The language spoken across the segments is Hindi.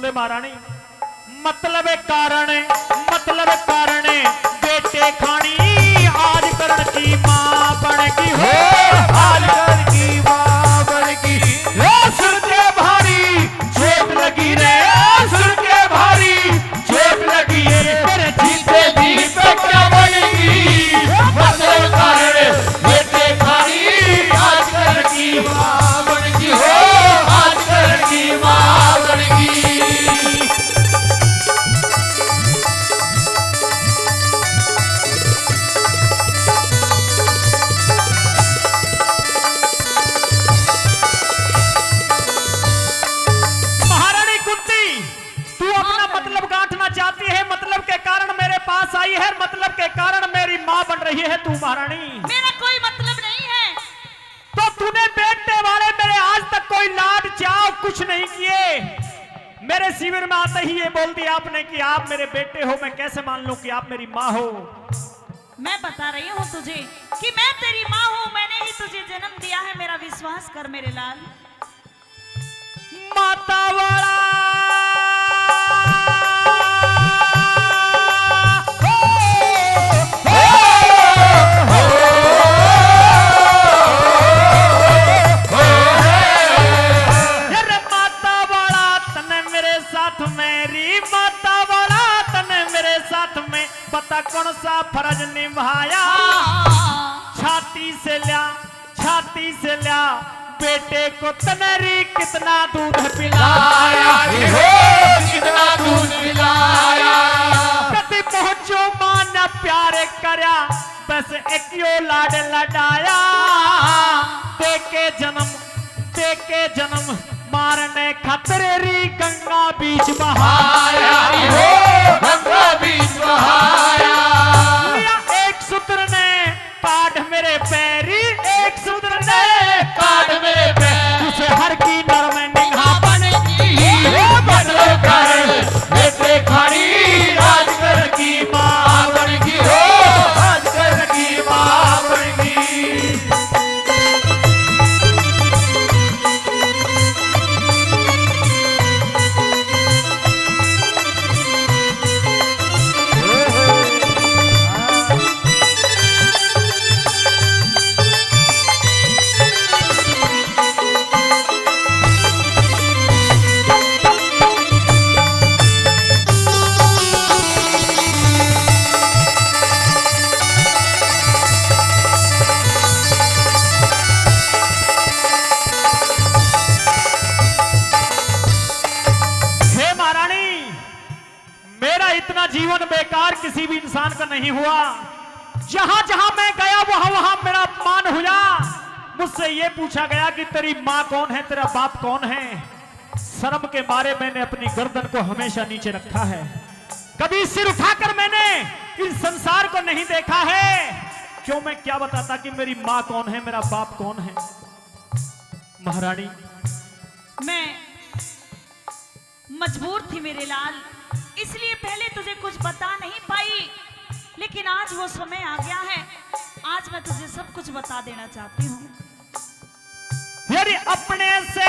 दे महारानी। मतलब कारण बेटे खानी आज करण की मां बन की हो, आज करण की मां बन की। सुन के भारी चोट लगी रे, सुन के भारी चोट लगी रे, तेरे जीते जी पे क्या बनेगी। मतलब कारण बेटे खानी आज करण की मां बन की हो, आज करण की मां बन की। आई है, मतलब के कारण मेरी मां बन रही है तू महारानी। मेरा कोई मतलब नहीं है। तो तूने बेटे वाले मेरे आज तक कोई लाड चाव कुछ नहीं किए। मेरे शिविर में आते ही ये बोल दिया आपने कि आप मेरे बेटे हो, मैं कैसे मान लूं कि आप मेरी मां हो। मैं बता रही हूँ तुझे कि मैं तेरी माँ हूँ, मैंने ही तुझे जन्म दिया है, मेरा विश्वास कर मेरे लाल। माता वाला बता कौन सा फर्ज निभाया। छाती से लिया बेटे को तनरी कितना दूध पिलाया, कितना दूध पिलाया। कति पहुंचो मां न प्यारे करया, बस एक लाड लडाया। देके जन्म मारने खतरे री गंगा बीच बहाया, गंगा बीच बहाया। एक सूत्र ने काट मेरे पैरी, एक सूत्र ने काट मेरे पैर, उसे हर की नरम निगाह बन की। मतलब कारण बेटे खानी आज करण की मां बन की हो, आज करण की मां बन की। जीवन बेकार किसी भी इंसान का नहीं हुआ। जहां जहां मैं गया वहां वहां मेरा अपमान हुआ। मुझसे यह पूछा गया कि तेरी मां कौन है, तेरा बाप कौन है। शर्म के मारे मैंने अपनी गर्दन को हमेशा नीचे रखा है। कभी सिर उठाकर मैंने इस संसार को नहीं देखा है। क्यों मैं क्या बताता कि मेरी मां कौन है, मेरा बाप कौन है। महारानी मैं मजबूर थी मेरे लाल, इसलिए पहले तुझे कुछ बता नहीं पाई, लेकिन आज वो समय आ गया है। आज मैं तुझे सब कुछ बता देना चाहती हूँ। यदि अपने से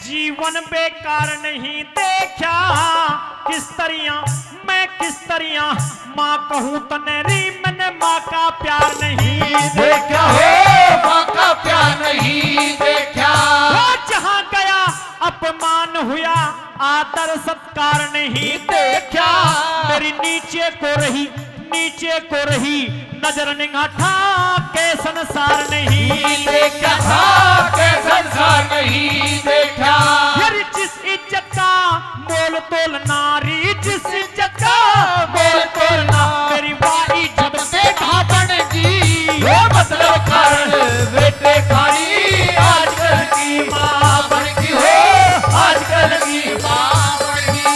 जीवन बेकार नहीं देखा। किस तरिया माँ कहूँ तनेरी, मैंने माँ का प्यार नहीं देखा हो, माँ का प्यार नहीं देखा। जहाँ गया अपमान हुआ, आदर सत्कार नहीं देखा। मेरी नीचे को रही नजर निगाह के संसार नहीं देखा था, के संसार नहीं देखा। जिस इज्जत का मोल तोल नारी, जिस इज्जत का बोल तोलना मेरी वाह इज्जत देखा बन की। मतलब कारण बेटे खानी आज कल की मां बन की हो, आज कल की मां बन की।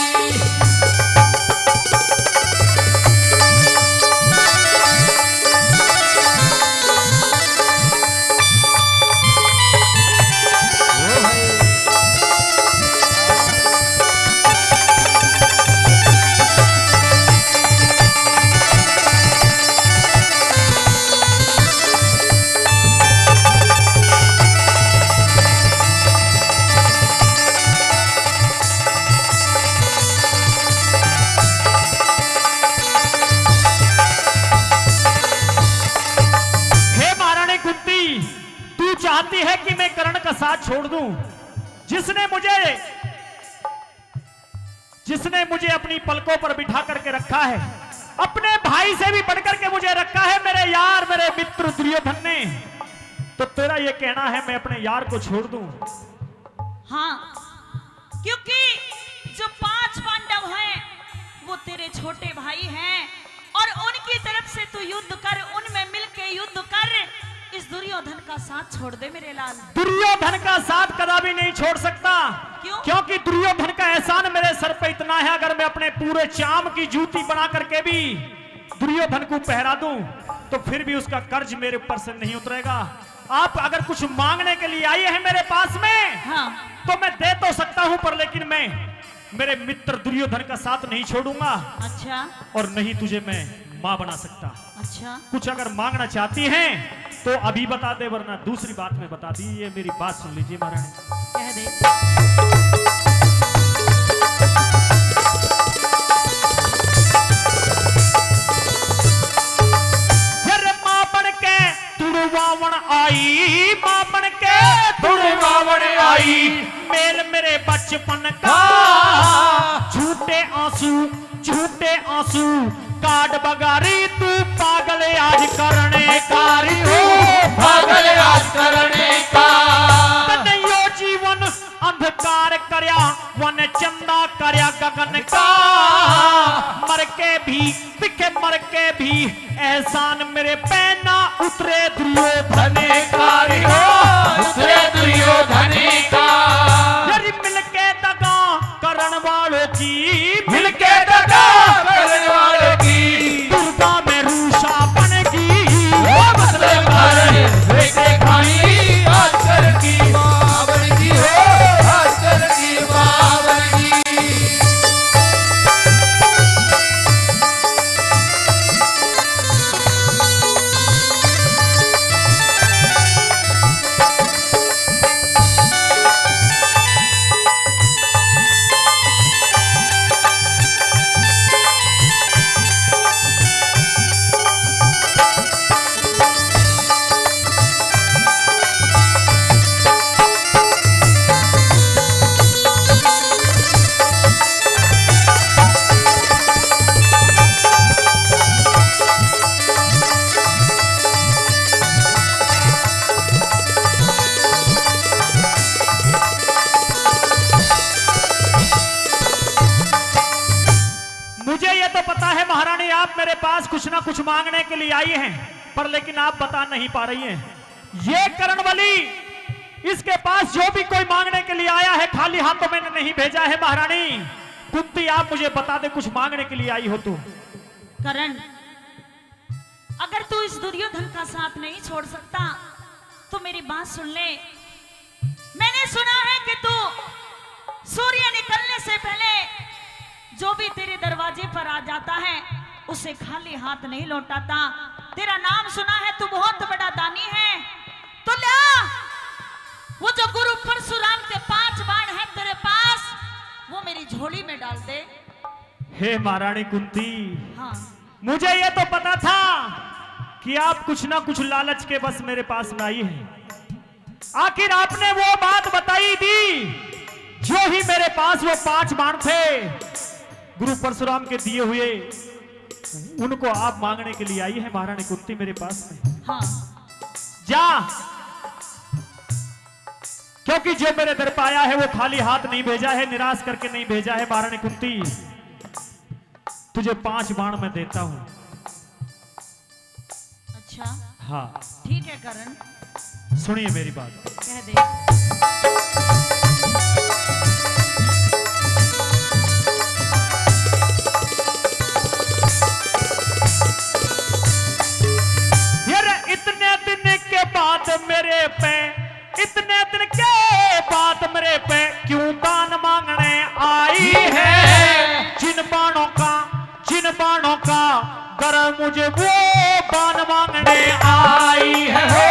चाहती है कि मैं करण का साथ छोड़ दूं, जिसने मुझे अपनी पलकों पर बिठा करके रखा है, अपने भाई से भी बढ़कर के मुझे रखा है मेरे यार, मेरे मित्र दुर्योधन ने। तो तेरा ये कहना है मैं अपने यार को छोड़ दूं? हाँ, क्योंकि जो 5 पांडव हैं वो तेरे छोटे भाई हैं और उनकी तरफ से तू युद्ध कर, उनमें मिलके युद्ध कर। इस दुर्योधन का साथ छोड़ दे मेरे लाल। दुर्योधन का साथ कदापि नहीं छोड़ सकता। क्यों? क्योंकि दुर्योधन का एहसान मेरे सर पे इतना है, अगर मैं अपने पूरे चाम की जूती बना करके भी दुर्योधन को पहरा दूं तो फिर भी उसका कर्ज मेरे ऊपर से नहीं उतरेगा। आप अगर कुछ मांगने के लिए आई है मेरे पास में, हाँ। तो मैं दे तो सकता हूं, पर लेकिन मैं मेरे मित्र दुर्योधन का साथ नहीं छोड़ूंगा। अच्छा, और नहीं तुझे मैं मां बना सकता। अच्छा, कुछ अगर मांगना चाहती हैं तो अभी बता दे, वरना दूसरी बात में बता दी। ये मेरी बात सुन लीजिए महारानी। कह दे। फिर मां बन के तुड़वावण आई, मां बन के तुड़वावण आई, मेल मेरे बचपन का झूठे आंसू काट बगारी, तू पागल आज करने कारी हो, पागल आज करने का। तन्यो जीवन अंधकार करया, वन चंदा करया गगन का। मर के भी पिखे, मर के भी एहसान मेरे पैना उतरे दुर्योधन कारी हो, उतरे दुर्योधन का। यदि मिलके दगा करण वालों की, मिलके दगा करने वालों की, दुर्गा में रूषा बनेगी। वो बदले मारे देखे खाई, आजकल की बावन की हो, आजकल की बावन की। मुझे ये तो पता है महारानी, आप मेरे पास कुछ ना कुछ मांगने के लिए आई हैं, पर लेकिन आप बता नहीं पा रही हैं। ये करणवली, इसके पास जो भी कोई मांगने के लिए आया है खाली हाथ तो मैंने नहीं भेजा है महारानी। कुंती, आप मुझे बता दे, कुछ मांगने के लिए आई हो तो। करण, अगर तू इस दुर्योधन का साथ नहीं छोड़ सकता तो मेरी बात सुन ले। मैंने सुना है कि तू सूर्य निकलने से पहले जो भी तेरे दरवाजे पर आ जाता है उसे खाली हाथ नहीं लौटाता। तेरा नाम सुना है, तू बहुत बड़ा दानी है। तो ला वो जो गुरु परशुराम के 5 बाण है तेरे पास, वो मेरी झोली में डाल दे। हे महारानी कुंती, हाँ, मुझे ये तो पता था कि आप कुछ ना कुछ लालच के बस मेरे पास में आई हैं। आखिर आपने वो बात बताई थी, जो ही मेरे पास वो 5 बाण थे गुरु परशुराम के दिए हुए, उनको आप मांगने के लिए आई है महारानी कुंती मेरे पास में। हाँ, जा, क्योंकि जो मेरे दर पे आया है वो खाली हाथ नहीं भेजा है, निराश करके नहीं भेजा है। महारानी कुंती, तुझे 5 बाण मैं देता हूं। अच्छा, हाँ, ठीक है करण, सुनिए मेरी बात। कह दे। इतने दिन के बाद मेरे पे, इतने दिन के बाद मेरे पे क्यों दान मांगने आई है? जिन बाणों का गर मुझे वो बाण मांगने आई है, हो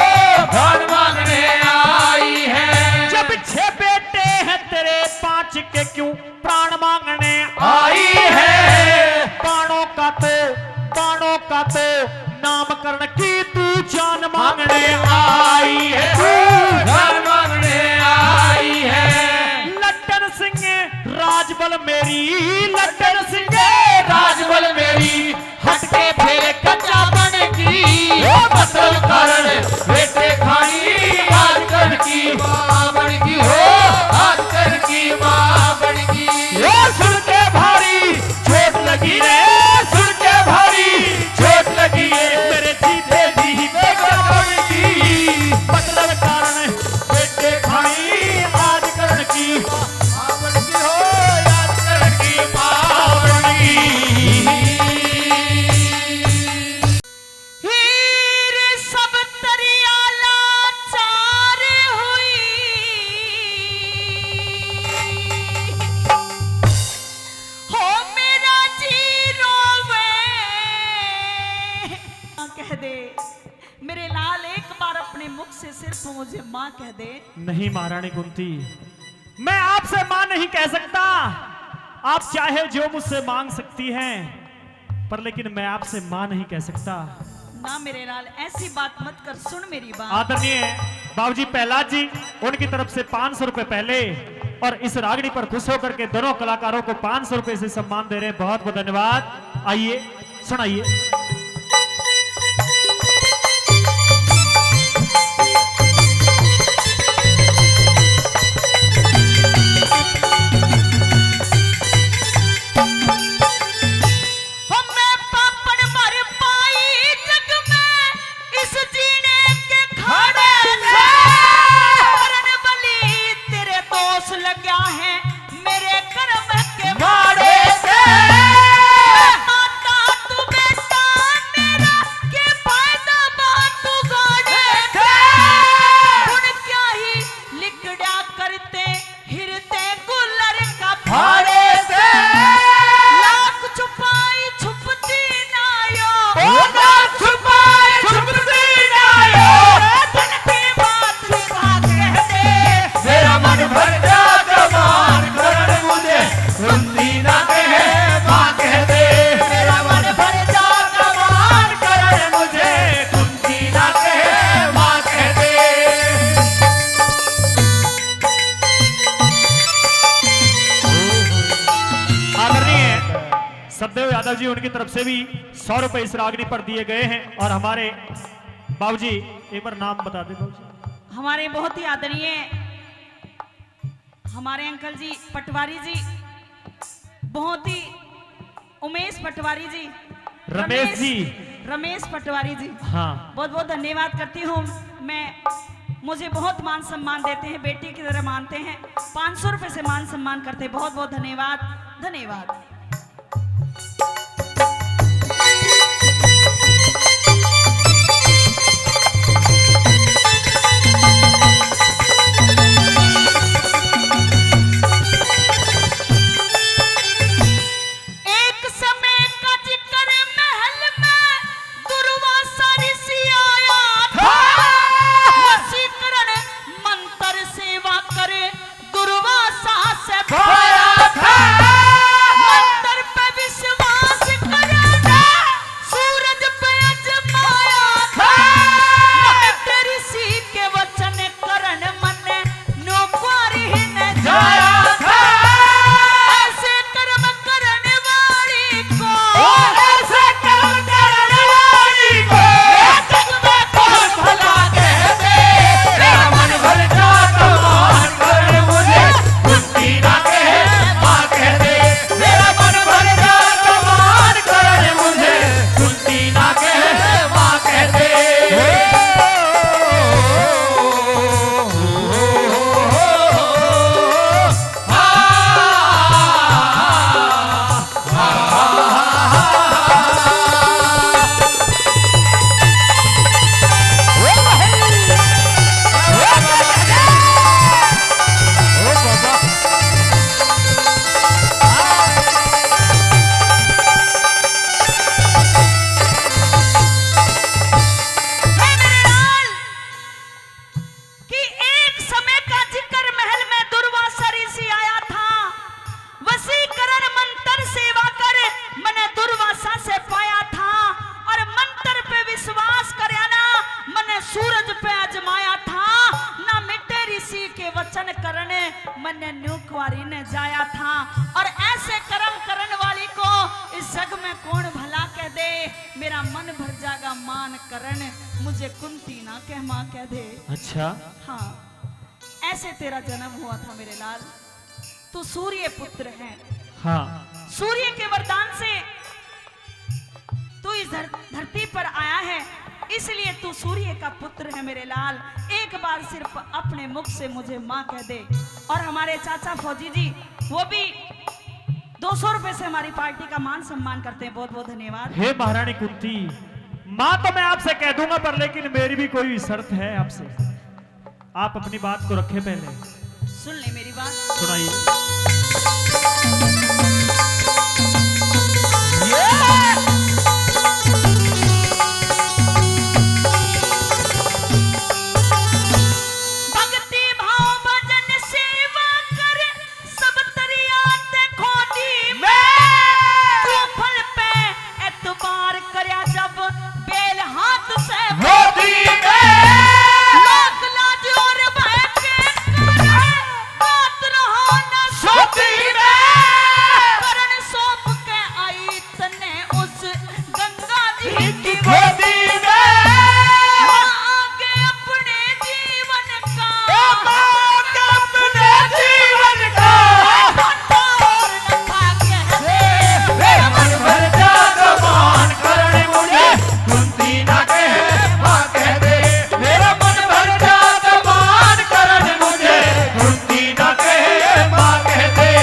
बाण मांगने आई है। जब 6 बेटे हैं तेरे 5 के क्यों प्राण मांगने आई है। बाणों का होगा तो नामकरण की तू जान मांगने आई है, जान मांगने आई है। लट्टन सिंह राजबल मेरी, लट्टन सिंह राजबल मेरी हटके फिर कच्चा बन की, मतलब कारण बेटे खाई आजकल की माँ बन की हो, आजकल की माँ बन की। ये सुन के भारी चोट लगी रे, सुन के भारी चोट लगी है, मेरे जीते जी बेगम की, मतलब कारण बेटे खाई आजकल की माँ बन की हो, आजकल की माँ बन की। हीर सब तरिया लाचार हुई, हो मेरा जी रोवे। माँ कह दे मेरे लाल, एक बार अपने मुख से सिर्फ मुझे माँ कह दे। नहीं महारानी कुंती, मैं आपसे मां नहीं कह सकता। आप चाहे जो मुझसे मांग सकती हैं, पर लेकिन मैं आपसे मां नहीं कह सकता। ना मेरे लाल, ऐसी बात मत कर, सुन मेरी बात। आदरणीय बाबूजी प्रहलाद जी, उनकी तरफ से 500 रुपए पहले और इस रागनी पर खुश होकर के दोनों कलाकारों को 500 रुपए से सम्मान दे रहे हैं। बहुत बहुत धन्यवाद। आइए सुनाइए। हो मैं पापन मर पाई जग में इस जीने के खाने से, मरण बली तेरे दोष लगा है मेरे कर्म के मारे से। माता तू बेटा मेरा के फायदा बात तू गाने से, गुण क्या ही लिखड़ा करते हिरते गुलर का फाड़े से। लाख छुपाई छुपती ना यो, ना छुपाए छुपती ना यो, धन की बात निभा कह दे। मेरा मन भर जाता मान करण मुझे सुनती ना कहे माँ कह दे। मेरा मन भर जाता मान करण मुझे सुनती ना कहे माँ कह दे। आदरणीय सददेव यादव जी, उनकी तरफ से भी 100 रुपए इस रागनी पर दिए गए हैं। और हमारे बाबूजी, एक बार नाम बता दे बाबूजी। हमारे बहुत ही आदरणीय हमारे अंकल जी पटवारी जी, बहुत ही उमेश पटवारी जी, रमेश जी। रमेश पटवारी जी, हाँ, बहुत बहुत धन्यवाद करती हूँ मैं। मुझे बहुत मान सम्मान देते हैं, बेटी की तरह मानते हैं। 500 रुपए से मान सम्मान करते हैं। बहुत बहुत धन्यवाद, धन्यवाद। एक समय का जिक्र महल में दुर्वासा ऋषि आया था, वशीकरण मंत्र सेवा करे दुर्वासा से पाया था। मन न्यू कुंवारी ने जाया था। और ऐसे कर्म करन वाली को इस जग में कौन भला कह दे। मेरा मन भर जागा मान करण, मुझे कुंती ना कह मां कह दे। अच्छा, हाँ, ऐसे तेरा जन्म हुआ था मेरे लाल। तू सूर्य पुत्र है। हाँ, सूर्य के वरदान से तू इस धरती पर आया है, इसलिए तू सूर्य का पुत्र है मेरे लाल। एक बार सिर्फ अपने मुख से मुझे माँ कह दे। और हमारे चाचा फौजी जी वो भी 200 रुपए से हमारी पार्टी का मान सम्मान करते हैं। बहुत बहुत धन्यवाद। हे महारानी कुंती, माँ तो मैं आपसे कह दूंगा, पर लेकिन मेरी भी कोई शर्त है आपसे। आप अपनी बात को रखें, पहले सुन ले मेरी बात। सुनाइए। भक्ति भाव भजन सेवा कर सब तरिया ते खोदी में। तू फल पे एतबार करया जब बेल हाथ से मोदी में लोक लाज और भय के करे बात रहो न सोती में करण सौंप के आई तने उस गंगा जी की गोदी में आगे अपने जीवन का अपने जीवन का और न भाग्य है। मेरा मन भर जागा मान करने मुझे कुंती ना कहे मां कह दे। मेरा मन भर जागा मान करने मुझे कुंती ना कहे मां कह दे।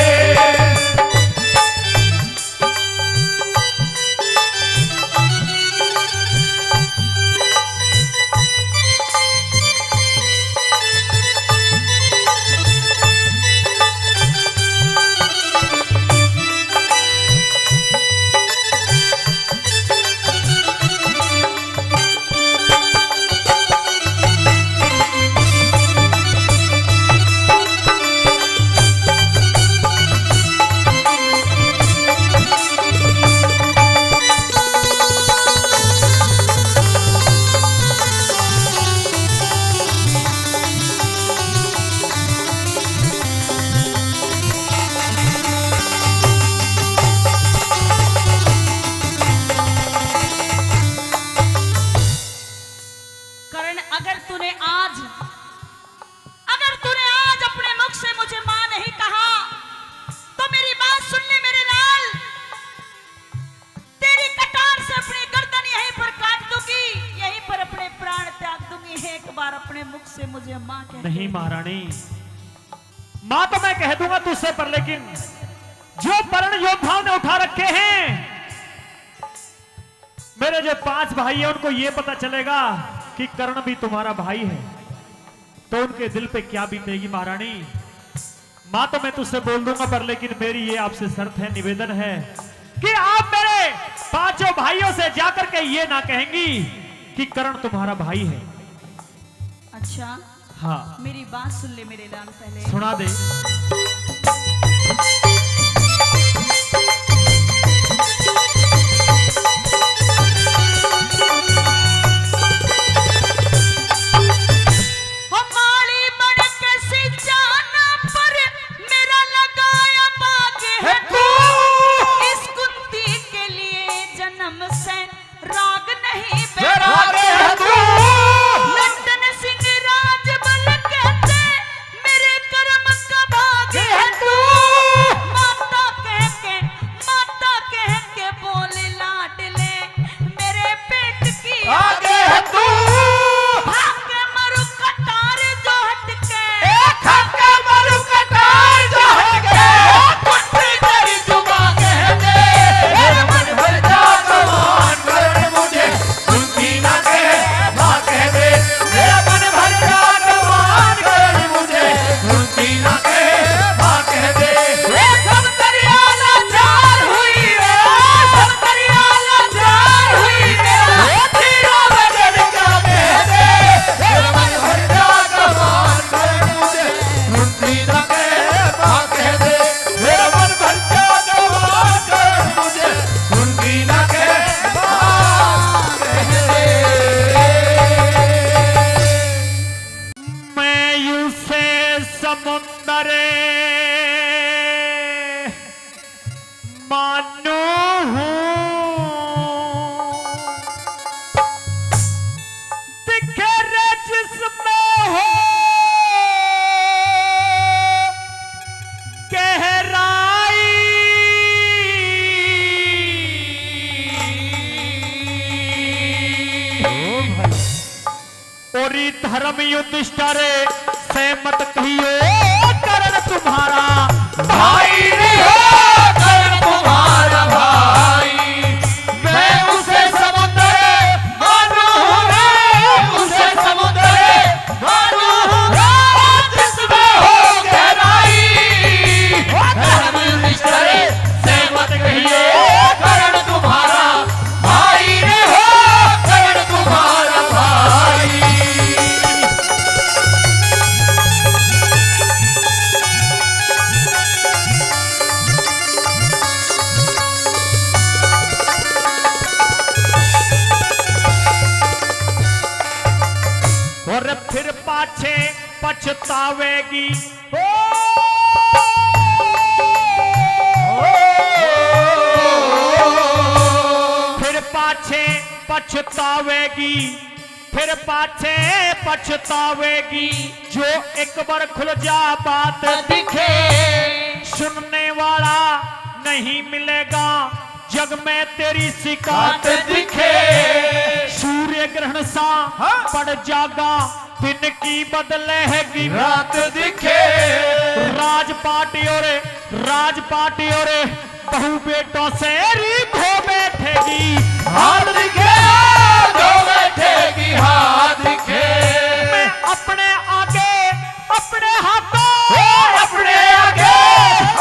करण अगर तूने आज अपने मुख से मुझे मां नहीं कहा तो मेरी बात सुन ले मेरे लाल। तेरी कटार से अपनी गर्दन यहीं पर काट दूंगी, यहीं पर अपने प्राण त्याग दूंगी। एक बार अपने मुख से मुझे मां कह दे। नहीं महारानी, माँ तो मैं कह दूंगा तुझसे, पर लेकिन जो परण योद्धाओं ने उठा रखे हैं, मेरे जो 5 भाई हैं, उनको ये पता चलेगा कि कर्ण भी तुम्हारा भाई है, तो उनके दिल पे क्या बीतेगी महारानी। माँ तो मैं तुझसे बोल दूंगा, पर लेकिन मेरी ये आपसे शर्त है, निवेदन है कि आप मेरे 5 भाइयों से जाकर के ये ना कहेंगी कि कर्ण तुम्हारा भाई है। अच्छा, हाँ, मेरी बात सुन ले मेरे लाल पहले। सुना दे। हमारी बन के सिंचाना पर मेरा लगाया बाग है तू। इस कुंती के लिए जन्म से राग नहीं राग है तू। लंदन सिंह राज बल कहते मेरे कर्म का भाग है तू। और धर्म युधिष्ठिर से मत कहियो करण तुम्हारा भाई रे हो करण तुम्हारा भाई, मैं उसे समुद्र मानो रे, उसे समुद्र मानो रे, जिसमें हो गहराई। धर्म युधिष्ठिर से मत कहिए करण तुम्हारा भाई रे हो करण तुम्हारा भाई। और फिर पाछे पछतावेगी फिर पाछे पछतावेगी, फिर पाछे पछतावेगी, जो एक बार खुल जा बात दिखे सुनने वाला नहीं मिलेगा जग में तेरी शिकायत बात दिखे। सूर्य ग्रहण सा पड़ जागा दिन की बदलेगी रात दिखे राजपाटी और बहु बेटों से रीत हो बैठेगी हाथ दिखे जो बैठेगी हाथ दिखे। मैं अपने आगे अपने हाथों अपने आगे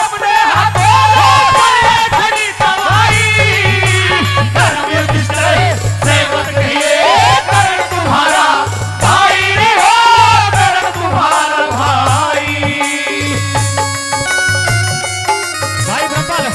अपने हाथों बड़े खड़ी सवाई। धर्म युधिष्ठिर से मत कहिए करण तुम्हारा भाई रे हो करण तुम्हारा भाई। भाई ब्रह्मल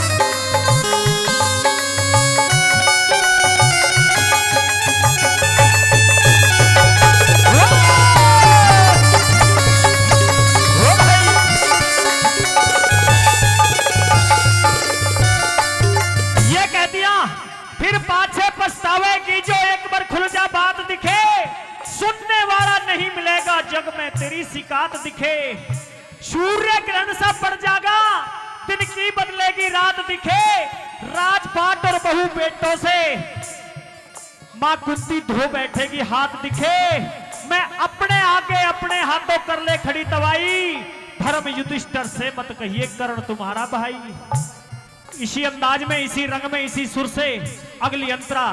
ये कह दिया फिर पाछे पछतावेगी जो एक बार खुल जा बात दिखे सुनने वाला नहीं मिलेगा जग में तेरी शिकायत दिखे सूर्य ग्रहण सा पड़ जागा दिन की बदलेगी रात दिखे राजपाट और बहु बेटों से मां कुंती धो बैठेगी हाथ दिखे मैं अपने आगे अपने हाथों कर ले खड़ी तवाई धर्म युधिष्ठिर से मत कहिए करण तुम्हारा भाई। इसी अंदाज में इसी रंग में इसी सुर से अगली अंतरा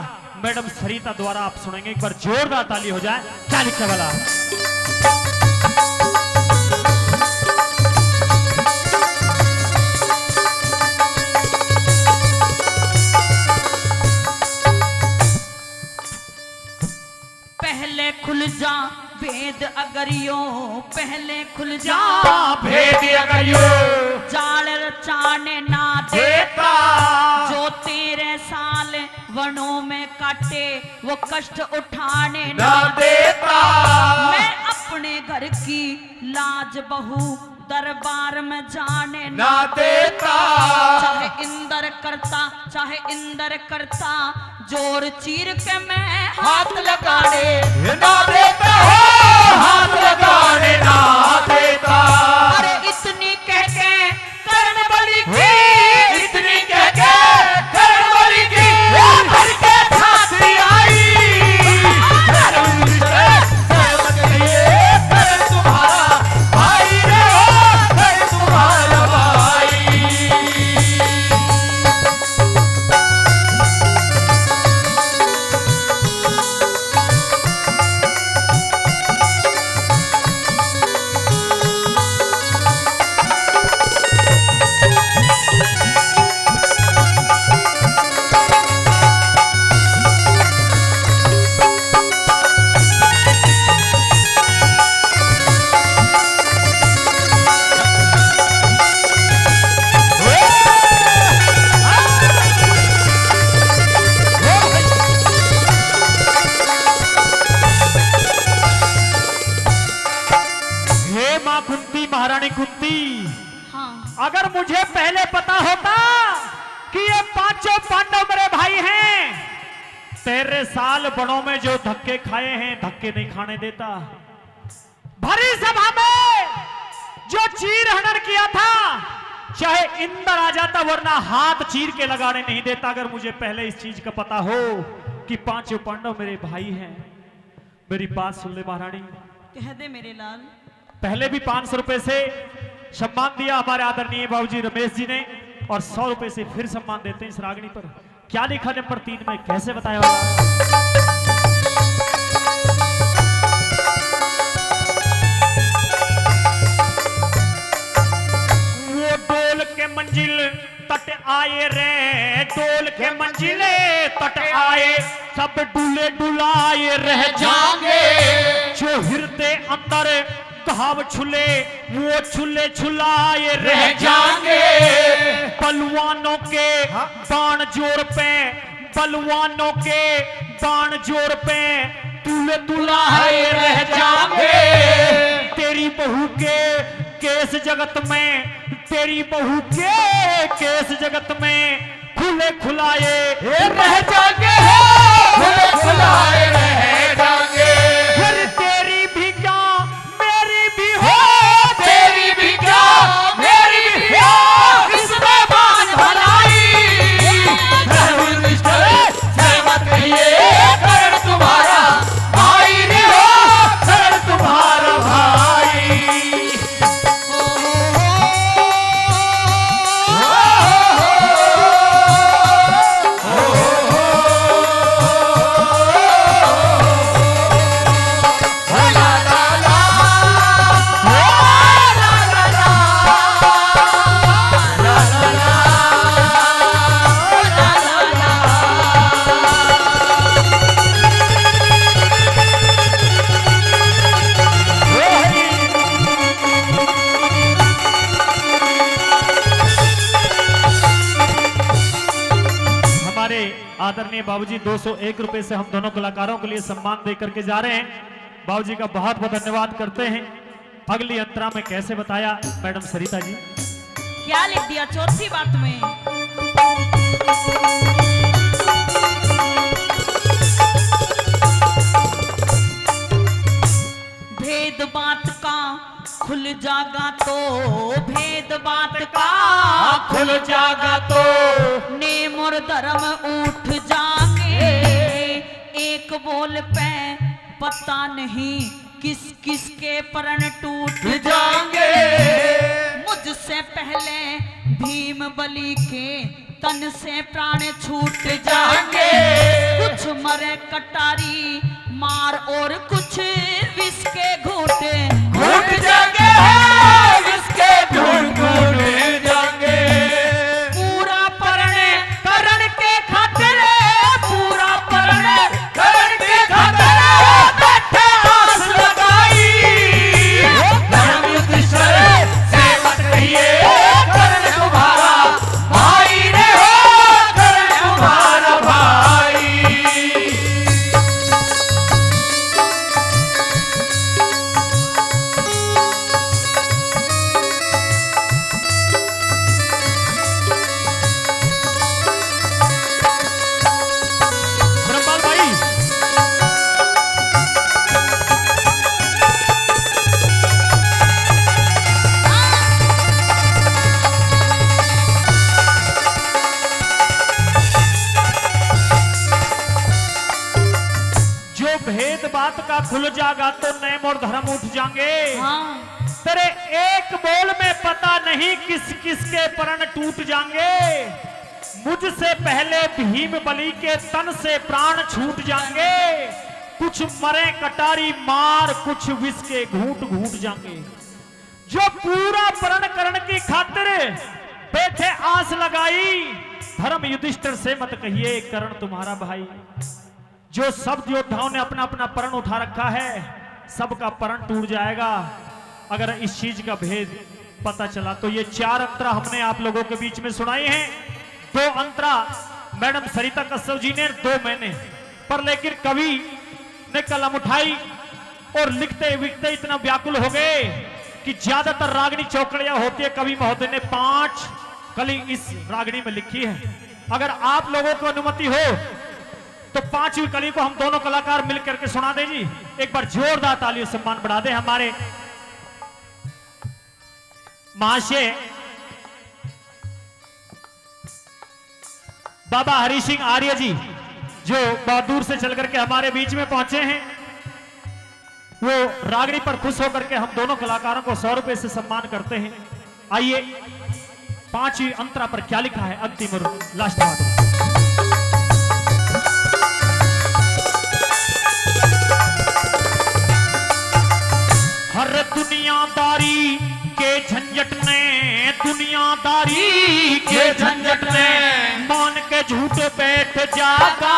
मैडम सरिता द्वारा आप सुनेंगे। एक बार जोरदार ताली हो जाए। क्या लिखने वाला पहले खुल जा भेद अगर यो पहले खुल जा भेद अगर यो जाल रचाने ना देता जो तेरे साल वनों में काटे वो कष्ट उठाने ना देता। मैं अपने घर की लाज बहू दरबार में जाने ना देता। चाहे इंदर करता जोर चीर के मैं हाथ लगाने ना देता हो हाथ लगाने ना देता। अरे इतनी कह के करण बलि की इतनी कह के करण बलि की भर के छाती आई। धर्म युधिष्ठिर से मत कहिए करण तुम्हारा भाई रे हो करण तुम्हारा भाई। महारानी कुंती हाँ अगर मुझे पहले पता होता कि ये पांचों पांडव मेरे भाई हैं, तेरे साल बड़ों में जो धक्के खाए हैं धक्के नहीं खाने देता। भरी सभा में जो चीर हनन किया था चाहे इंदर आ जाता वरना हाथ चीर के लगाने नहीं देता। अगर मुझे पहले इस चीज का पता हो कि पांचों पांडव मेरे भाई हैं मेरी बात सुन ले महारानी, कह दे मेरे लाल। पहले भी 500 रुपए से सम्मान दिया हमारे आदरणीय बाबूजी रमेश जी ने, और 100 रुपए से फिर सम्मान देते हैं इस रागनी पर। क्या लिखा नंबर 3 में, कैसे बताया वो डोल के मंजिल तट आए रे, डोल के मंजिले तट आए, सब डुले डुलाए रह जाएंगे, जो हृदय अंदर घाव छुले वो छुले छुलाए रह जाएंगे, बलवानों के बाण जोर पे, बलवानों के बाण जोर पे तुले तुलाए रह जाएंगे, तेरी बहू के केस जगत में, तेरी बहू के केस जगत में खुले खुलाए रह जाएंगे, खुले खुलाए रह जाएंगे। फिर तेरी भी क्या मेरी भी हो, तेरी भी क्या मेरी भी क्या, इसमें बात भलाई, रहु निष्ठुर से मत कहिए, करण तुम्हारा भाई ने हो, करण तुम्हारा भाई। हमारे आदरणीय बाबूजी 201 रुपए से हम दोनों कलाकारों के लिए सम्मान दे करके जा रहे हैं। बाबूजी का बहुत बहुत धन्यवाद करते हैं। अगली अंतरा में कैसे बताया मैडम सरिता जी, क्या लिख दिया चौथी बात में? भेद बात का खुल जागा तो, भेद बात का खुल जागा तो, नेम और धर्म उठ जाएंगे, एक बोल पे पता नहीं किस किस के प्रण टूट जाएंगे। मुझसे पहले भीम बलि के तन से प्राण छूट जाएंगे, कुछ मरे कटारी मार और कुछ विष के घूटे घुट जाएंगे, इसके ढूंढ ढूंढ जाएंगे। पूरा प्रण करण के खातिर, पूरा प्रण करण के खातिर बैठे आस लगाई, धर्म युधिष्ठिर से मत कहिए, करण तुम्हारा भाई ने हो, करण तुम्हारा भाई। ब्रह्माल भाई जो भेद बात का खुल जागा तो नेम और धर्म उठ जाएंगे। हाँ तेरे एक बोल में पता नहीं किस किस के प्रण टूट जाएंगे, मुझसे पहले भीम बलि के तन से प्राण छूट जाएंगे, कुछ मरे कटारी मार कुछ विष के घूंट घूंट जाएंगे। जो पूरा प्रण करण की खातिर बैठे आस लगाई, धर्म युधिष्ठिर से मत कहिए करण तुम्हारा भाई। जो सब योद्धाओं ने अपना अपना प्रण उठा रखा है, सबका प्रण टूट जाएगा अगर इस चीज का भेद पता चला तो। ये 4 अंतरा हमने आप लोगों के बीच में सुनाई हैं। 2 अंतरा मैडम सरिता कश्यप जी ने, 2 मैंने, पर लेकिन कवि ने कलम उठाई और लिखते लिखते इतना व्याकुल हो गए कि ज्यादातर रागनी चौकड़ियां होती है। कवि महोदय ने 5 कली इस रागनी में लिखी है। अगर आप लोगों को अनुमति हो तो 5वीं कली को हम दोनों कलाकार मिलकर के सुना दें जी। एक बार जोरदार तालियों से सम्मान बढ़ा दे हमारे महाशय बाबा हरि सिंह आर्य जी, जो बहुत दूर से चल करके हमारे बीच में पहुंचे हैं। वो रागड़ी पर खुश होकर के हम दोनों कलाकारों को 100 रुपए से सम्मान करते हैं। आइए 5वीं अंतरा पर क्या लिखा है अंतिम और लास्ट बात। हर दुनियादारी के झंझट ने, दुनियादारी के झंझट ने मान के झूठ बैठ जागा।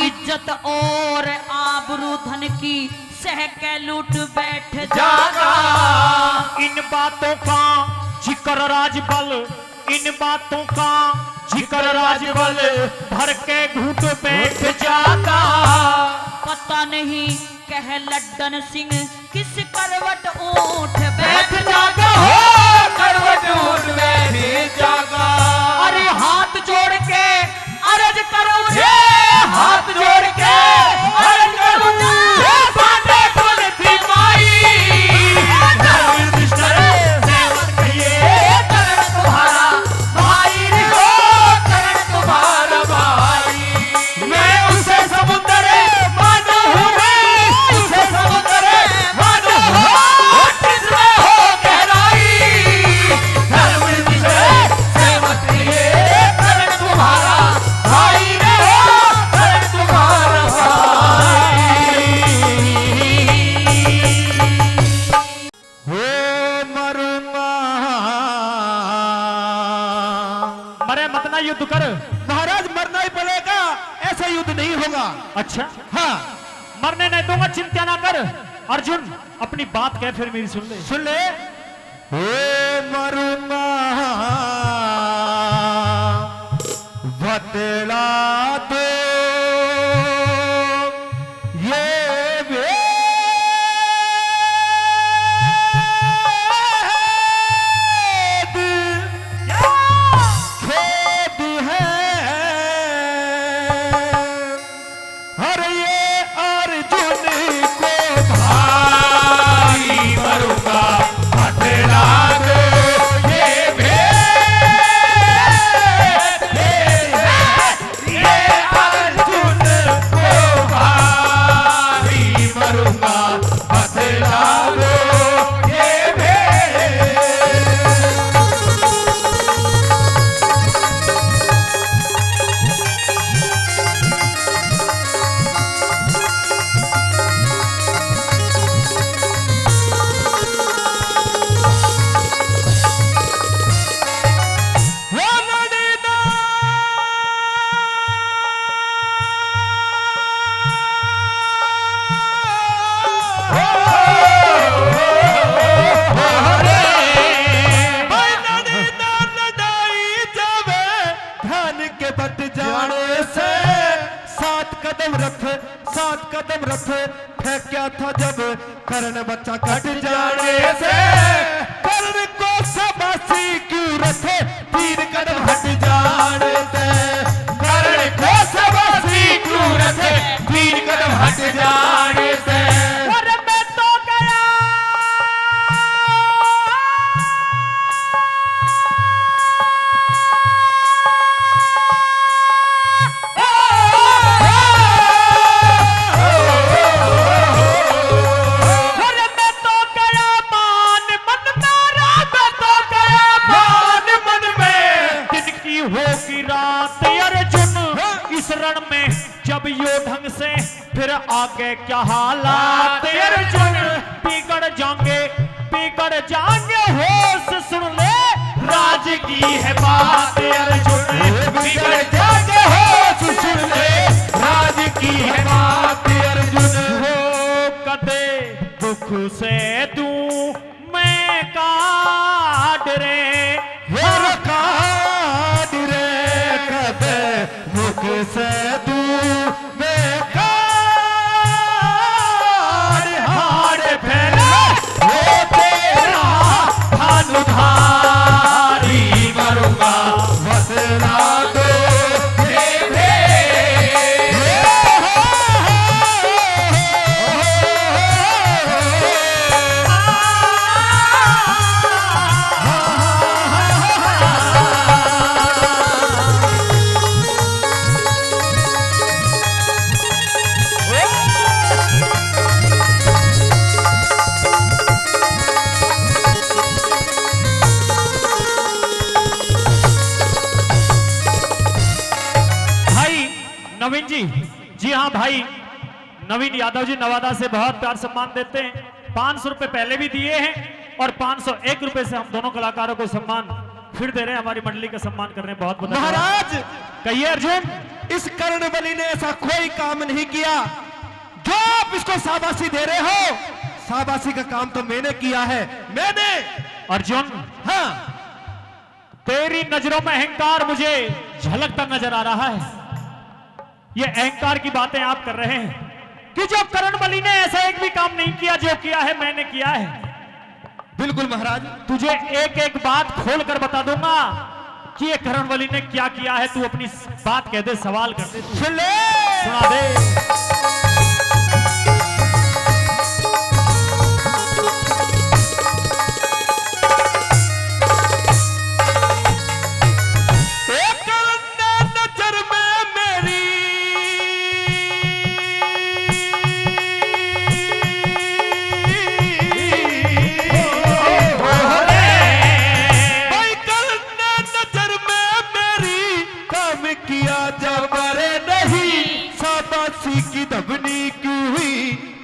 इज्जत और आबरू धन की सह के लूट बैठ जागा। इन बातों का जिक्र राजबल, इन बातों का जिक्र राजबल भर के घूट बैठ जागा। पता नहीं कह लड्डन सिंह किस करवट ऊठ बैठ जागा। हो करवट ऊठ बैठ जागा। अरे हाथ जोड़ के अर्ज करो रे, हाथ जोड़ के अर्ज करूं हे बाटे कुल थी माई। धर्म दुष्टर सेवक कहिए करण तुम्हारा भाई रे, हो करण तुम्हारा भाई। मैं उसे समुद्र मानो हूँ रे, उसे समुद्र मानो हूँ किसमें हो गहराई। धर्म दुष्टर सेवक कहिए करण तुम्हारा भाई रे, हो करण तुम्हारा मरे मत ना युद्ध कर। महाराज मरना ही पड़ेगा, ऐसा युद्ध नहीं होगा। अच्छा हाँ मरने नहीं दूंगा, चिंता ना कर। अर्जुन अपनी बात कह फिर मेरी सुन ले। सुन ले। हो मरूंगा बतला दो ये खेद है। हर ये अर्जुन को भाई मरूंगा बतला दो ये अर्जुन को भाई मरूंगा बतला दो ये फेंका था जब कर्ण बच्चा कट जाने से। कर्ण को शाबाशी क्यों रखे 3 कदम हट जाने से। कर्ण को शाबाशी क्यों रखे 3 कदम हट जाने से। अरे मैं तो गया में जब यो ढंग से फिर आगे क्या हालात अर्जुन बिगड़ जाएंगे होश सुन ले राज की है बात अर्जुन बिगड़ जाएंगे होश सुन ले राज की है बात अर्जुन। हो कदे दुख से दूं मैं काट रे काट रे कदे मुख से दूं मैं काट हार फैला वो तेरा भानुधारी मरूंगा बतला दो जी। जी हाँ भाई, नवीन यादव जी नवादा से बहुत प्यार सम्मान देते हैं। 500 रुपए पहले भी दिए हैं और 501 रुपए से हम दोनों कलाकारों को सम्मान फिर दे रहे हैं। हमारी मंडली का सम्मान कर रहे हैं। बहुत बहुत महाराज, कहिए अर्जुन। इस कर्ण बलि ने ऐसा कोई काम नहीं किया जो आप इसको शाबाशी दे रहे हो। शाबाशी का काम तो मैंने किया है, मैंने। अर्जुन, हाँ, तेरी नजरों में अहंकार मुझे झलकता नजर आ रहा है। ये अहंकार की बातें आप कर रहे हैं कि जो कर्ण बलि ने ऐसा एक भी काम नहीं किया, जो किया है मैंने किया है। बिल्कुल महाराज। तुझे एक एक बात खोल कर बता दूंगा कि ये कर्ण बलि ने क्या किया है। तू अपनी बात कह दे, सवाल कर दे, सुन ले। सुना दे।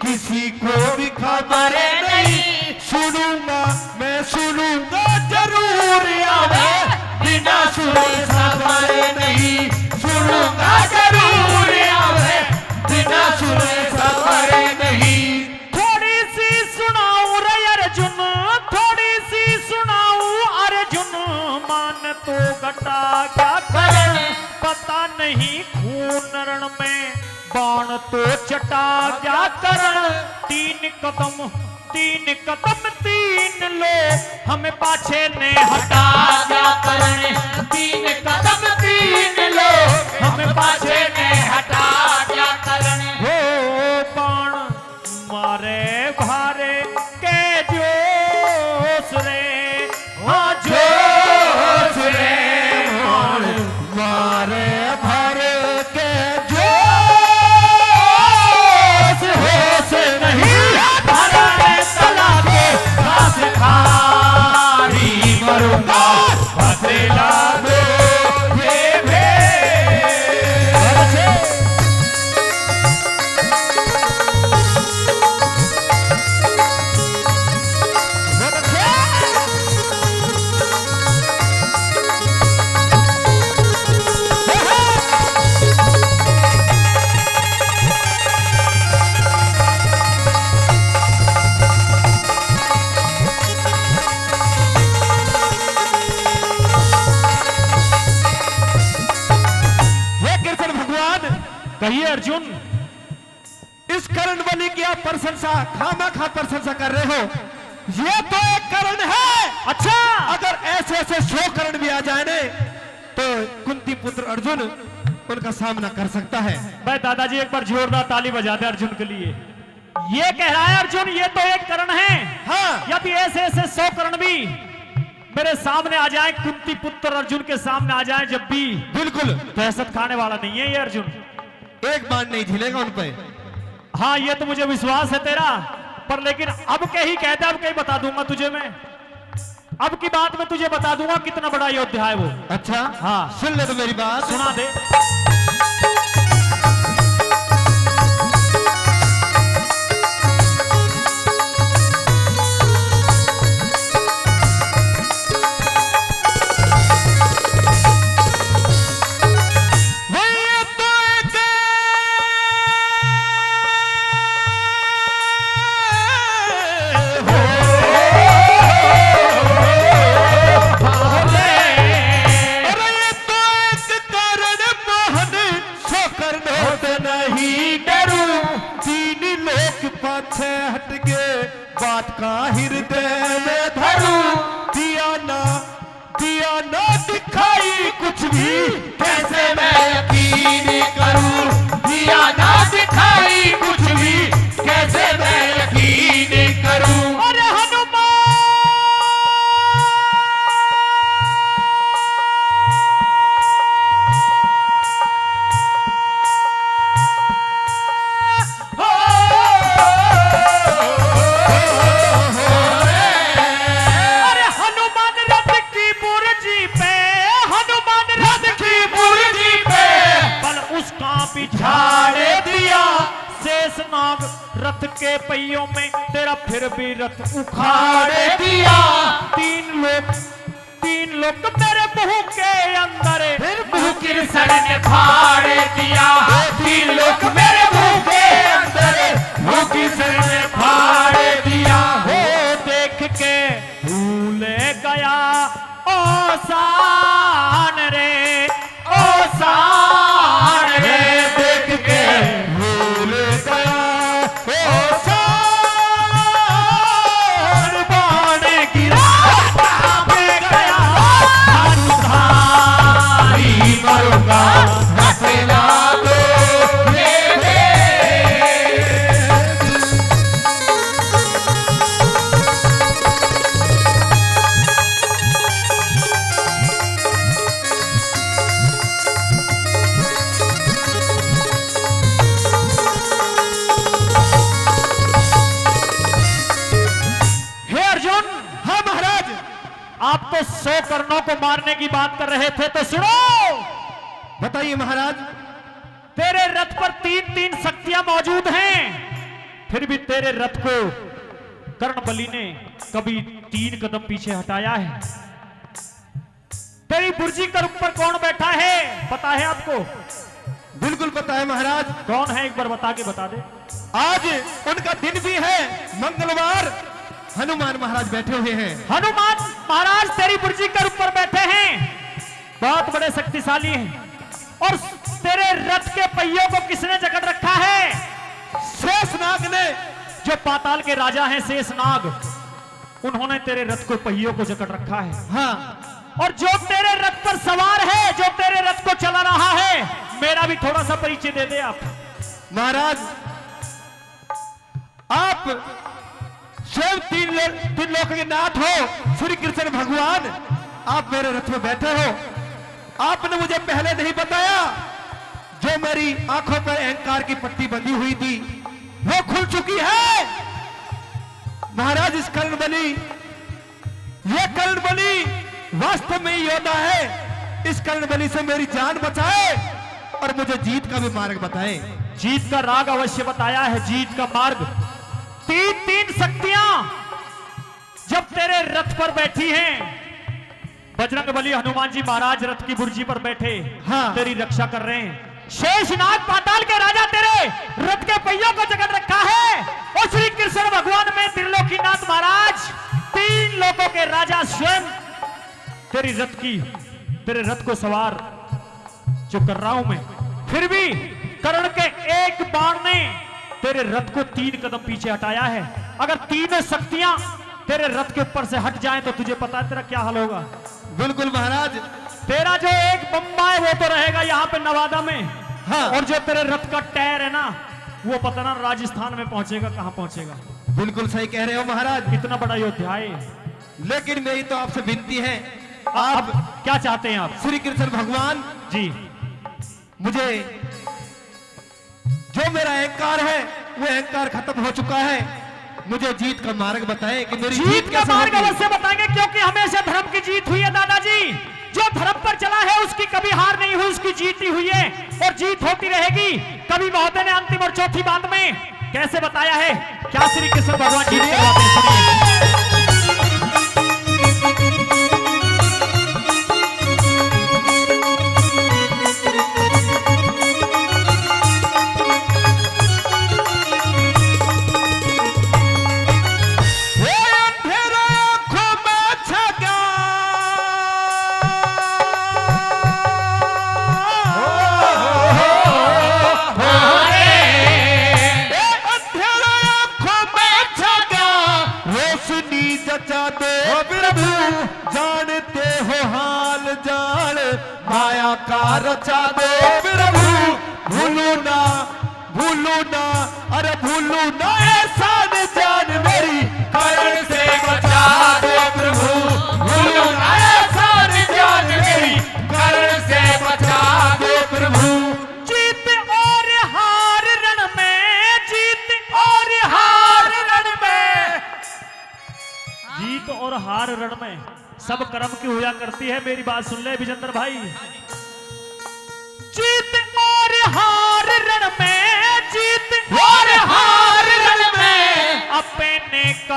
किसी को भी खबर नहीं, सुनूंगा मैं, सुनूंगा जरूर आवे, बिना सुने खबर नहीं, सुनूंगा जरूर आवे, बिना सुने खबर नहीं। थोड़ी सी सुनाऊं रे अर्जुन, थोड़ी सी सुनाऊं अर्जुन, मान तो घटा क्या करण, पता नहीं खून रण में बाण तो चटा क्या करण। तीन कदम तीन लोग हमें पाछे ने हटा क्या करण। तीन कदम तीन लोग हमें पाछे ने हटा क्या करण। हो बाण मारे भारे के जोश रे, हाँ जोश रे, बाण मारे भरे के कहिए अर्जुन। इस कर्ण बलि की आप प्रशंसा, खामा प्रशंसा कर रहे हो। ये तो एक कर्ण है। अच्छा, अगर ऐसे ऐसे 100 कर्ण भी आ जाए ने, तो कुंती पुत्र अर्जुन उनका सामना कर सकता है। भाई दादाजी एक बार जोरदार ताली बजा दे अर्जुन के लिए। ये कह रहा है अर्जुन ये तो एक कर्ण है। हाँ, यदि ऐसे ऐसे 100 कर्ण भी मेरे सामने आ जाए, कुंती पुत्र अर्जुन के सामने आ जाए जब भी, बिल्कुल दहशत खाने वाला नहीं है ये अर्जुन। एक बार नहीं झेलेगा उन पे। हाँ ये तो मुझे विश्वास है तेरा, पर लेकिन अब के ही कहता, अब कहीं बता दूंगा तुझे मैं। अब की बात में तुझे बता दूंगा कितना बड़ा योद्धा है वो। अच्छा, हाँ सुन ले तो मेरी बात, सुना दे। हट के बात का हृदय में धरू, दिया ना दिखाई कुछ भी, कैसे मैं यकीन करूं। दिया ना दिखाई कुछ भी, कैसे मैं यकीन करूं। अरे हनुमान नाग रथ के पहियों में तेरा फिर भी रथ उखाड़ दिया। तीन लोग तेरे मुंह के अंदर फिर मुंह कृष्ण ने फाड़ दिया। तीन लोग मेरे मुंह के अंदर मुंह कृष्ण ने फाड़ दिया। हो देख के भूल गया ओसान रे, ओसान रे, देख के भूल गया ओसान। बाण गिरा में गया धारी मरूंगा हसना दो मेरे। हे अर्जुन। हाँ महाराज। आप तो 100 कर्णों को मारने की बात कर रहे थे, तो सुनो। बताइए महाराज। तेरे रथ पर 3 शक्तियां मौजूद हैं, फिर भी तेरे रथ को कर्णबली ने कभी 3 कदम पीछे हटाया है। तेरी बुर्जी के ऊपर कौन बैठा है पता है आपको? बिल्कुल पता है महाराज। कौन है एक बार बता के बता दे। आज उनका दिन भी है मंगलवार। हनुमान महाराज बैठे हुए हैं। हनुमान महाराज तेरी बुर्जी के ऊपर बैठे हैं, बहुत बड़े शक्तिशाली हैं। और तेरे रथ के पहियों को किसने जकड़ रखा है? शेषनाग ने। जो पाताल के राजा हैं शेषनाग, उन्होंने तेरे रथ को पहियों को जकड़ रखा है। हाँ। और जो तेरे रथ पर सवार है, जो तेरे रथ को चला रहा है, मेरा भी थोड़ा सा परिचय दे दे आप। महाराज आप स्वयं तीन लोक के नाथ हो, श्री कृष्ण भगवान। आप मेरे रथ में बैठे हो। आपने मुझे पहले नहीं बताया। जो मेरी आंखों पर अहंकार की पट्टी बंधी हुई थी वो खुल चुकी है। महाराज इस कर्णबली, ये कर्णबली वास्तव में योद्धा है। इस कर्णबली से मेरी जान बचाए और मुझे जीत का भी मार्ग बताए। जीत का राग अवश्य बताया है, जीत का मार्ग। 3 शक्तियां जब तेरे रथ पर बैठी हैं, बजरंगबली हनुमान जी महाराज रथ की बुर्जी पर बैठे, हाँ। तेरी रक्षा कर रहे हैं। शेषनाग पाताल के राजा तेरे रथ के पहियों को जकड़ रखा है। और श्री कृष्ण भगवान में त्रिलोकीनाथ महाराज, 3 लोकों के राजा स्वयं तेरे रथ को सवार जो कर रहा हूं मैं, फिर भी कर्ण के एक बाण ने तेरे रथ को 3 कदम पीछे हटाया है। अगर 3 शक्तियां तेरे रथ के ऊपर से हट जाएं तो तुझे पता है तेरा क्या हाल होगा। बिल्कुल महाराज। तेरा जो एक बम्बा है वो तो रहेगा यहाँ पे नवादा में, हाँ। और जो तेरे रथ का टायर है ना, वो पता ना राजस्थान में पहुंचेगा, कहां पहुंचेगा। बिल्कुल सही कह रहे हो महाराज। इतना बड़ा योद्धा है। लेकिन मेरी तो आपसे विनती है, आप क्या चाहते हैं आप? श्री कृष्ण भगवान जी, मुझे जो मेरा अहंकार है वो अहंकार खत्म हो चुका है। मुझे जीत का मार्ग बताएं कि मेरी जीत का कैसे मार्ग होगी? अवश्य बताएंगे, क्योंकि हमेशा धर्म की जीत हुई है दादाजी। जो धर्म पर चला है उसकी कभी हार नहीं हुई, उसकी जीत ही हुई है और जीत होती रहेगी। कभी महोदय ने अंतिम और चौथी बात में कैसे बताया है, क्या श्री कृष्ण भगवान जीत करवाते हैं, सुनिए। जानते हो हाल जान माया का रचा दो प्रभु। भूलू ना अरे भूलू ना एहसान जान मेरी कर्ण से बचा दो प्रभु। भूलू ना एहसान जान मेरी कर्ण से बचा दो प्रभु। जीत और हार रण में, जीत और हार रण में, जीत और हार रण में सब कर्म की हुआ करती है। मेरी बात सुन ले विजेंद्र भाई। जीत और हार रण में, जीत और हार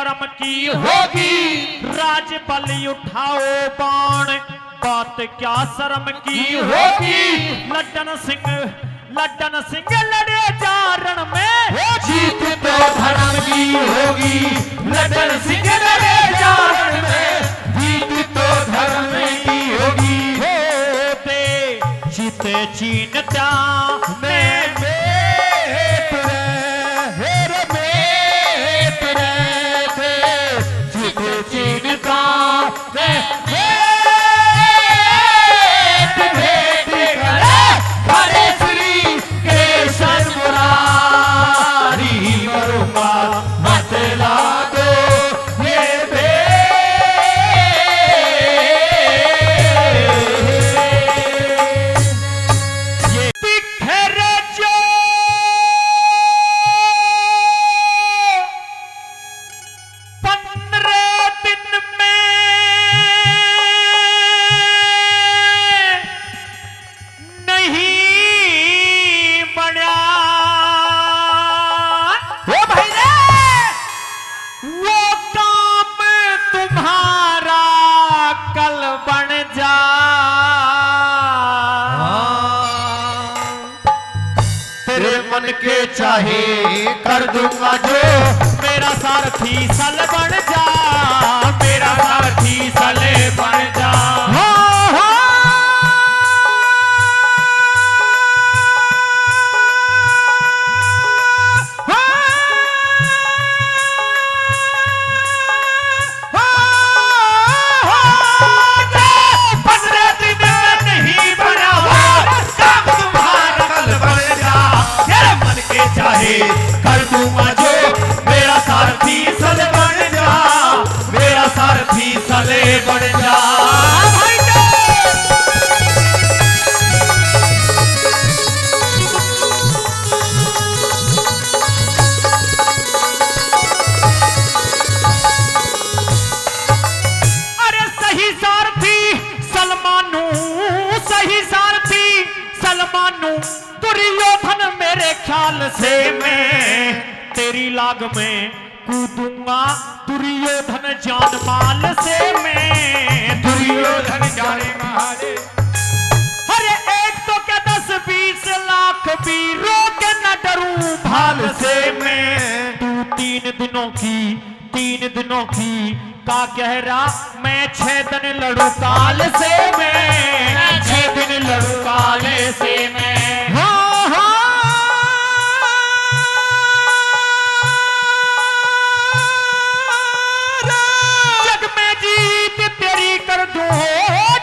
कर्म की होगी, राज बलि उठाओ बाण, बात क्या शर्म की होगी। लड्डन सिंह लड़े जारण में, जीत तो धर्म की होगी, लड्डन सिंह लड़े जारण में, जीत तो धर्म की होगी। होते जीते चीनता मैं तेरे हेर में तेरे जीते चिन्हता मैं भेंट करे हरे श्री केशर मुरारी मरुआ बतला दो ये बिखर जो 15 दिन में नहीं बढ़ा, हो भाई रे वो काम तुम्हारा कल बन जा। तेरे मन के चाहे कर दूंगा जो, मेरा सारथी सल बन जा, मेरा सारथी सले बन जा। चाहे कर दूंगा जो, मेरा सारथी सले बन जा, मेरा सारथी सले बन जा। अरे सही सारथी सलमानू, सही सारथी सलमानू, दुर्योधन मेरे ख्याल से मैं तेरी लाग में कूदूंगा, दुर्योधन जान माल से मैं दुर्योधन जाने मारे। अरे एक तो क्या 10-20 लाख वीरों के न डरूं भाल से मैं, तू 3 दिनों की का कह रहा, मैं 6 दिन लड़ू काल से मैं 6 दिन लड़ू काल से मैं। हाँ हाँ जग में जीत तेरी कर दूं,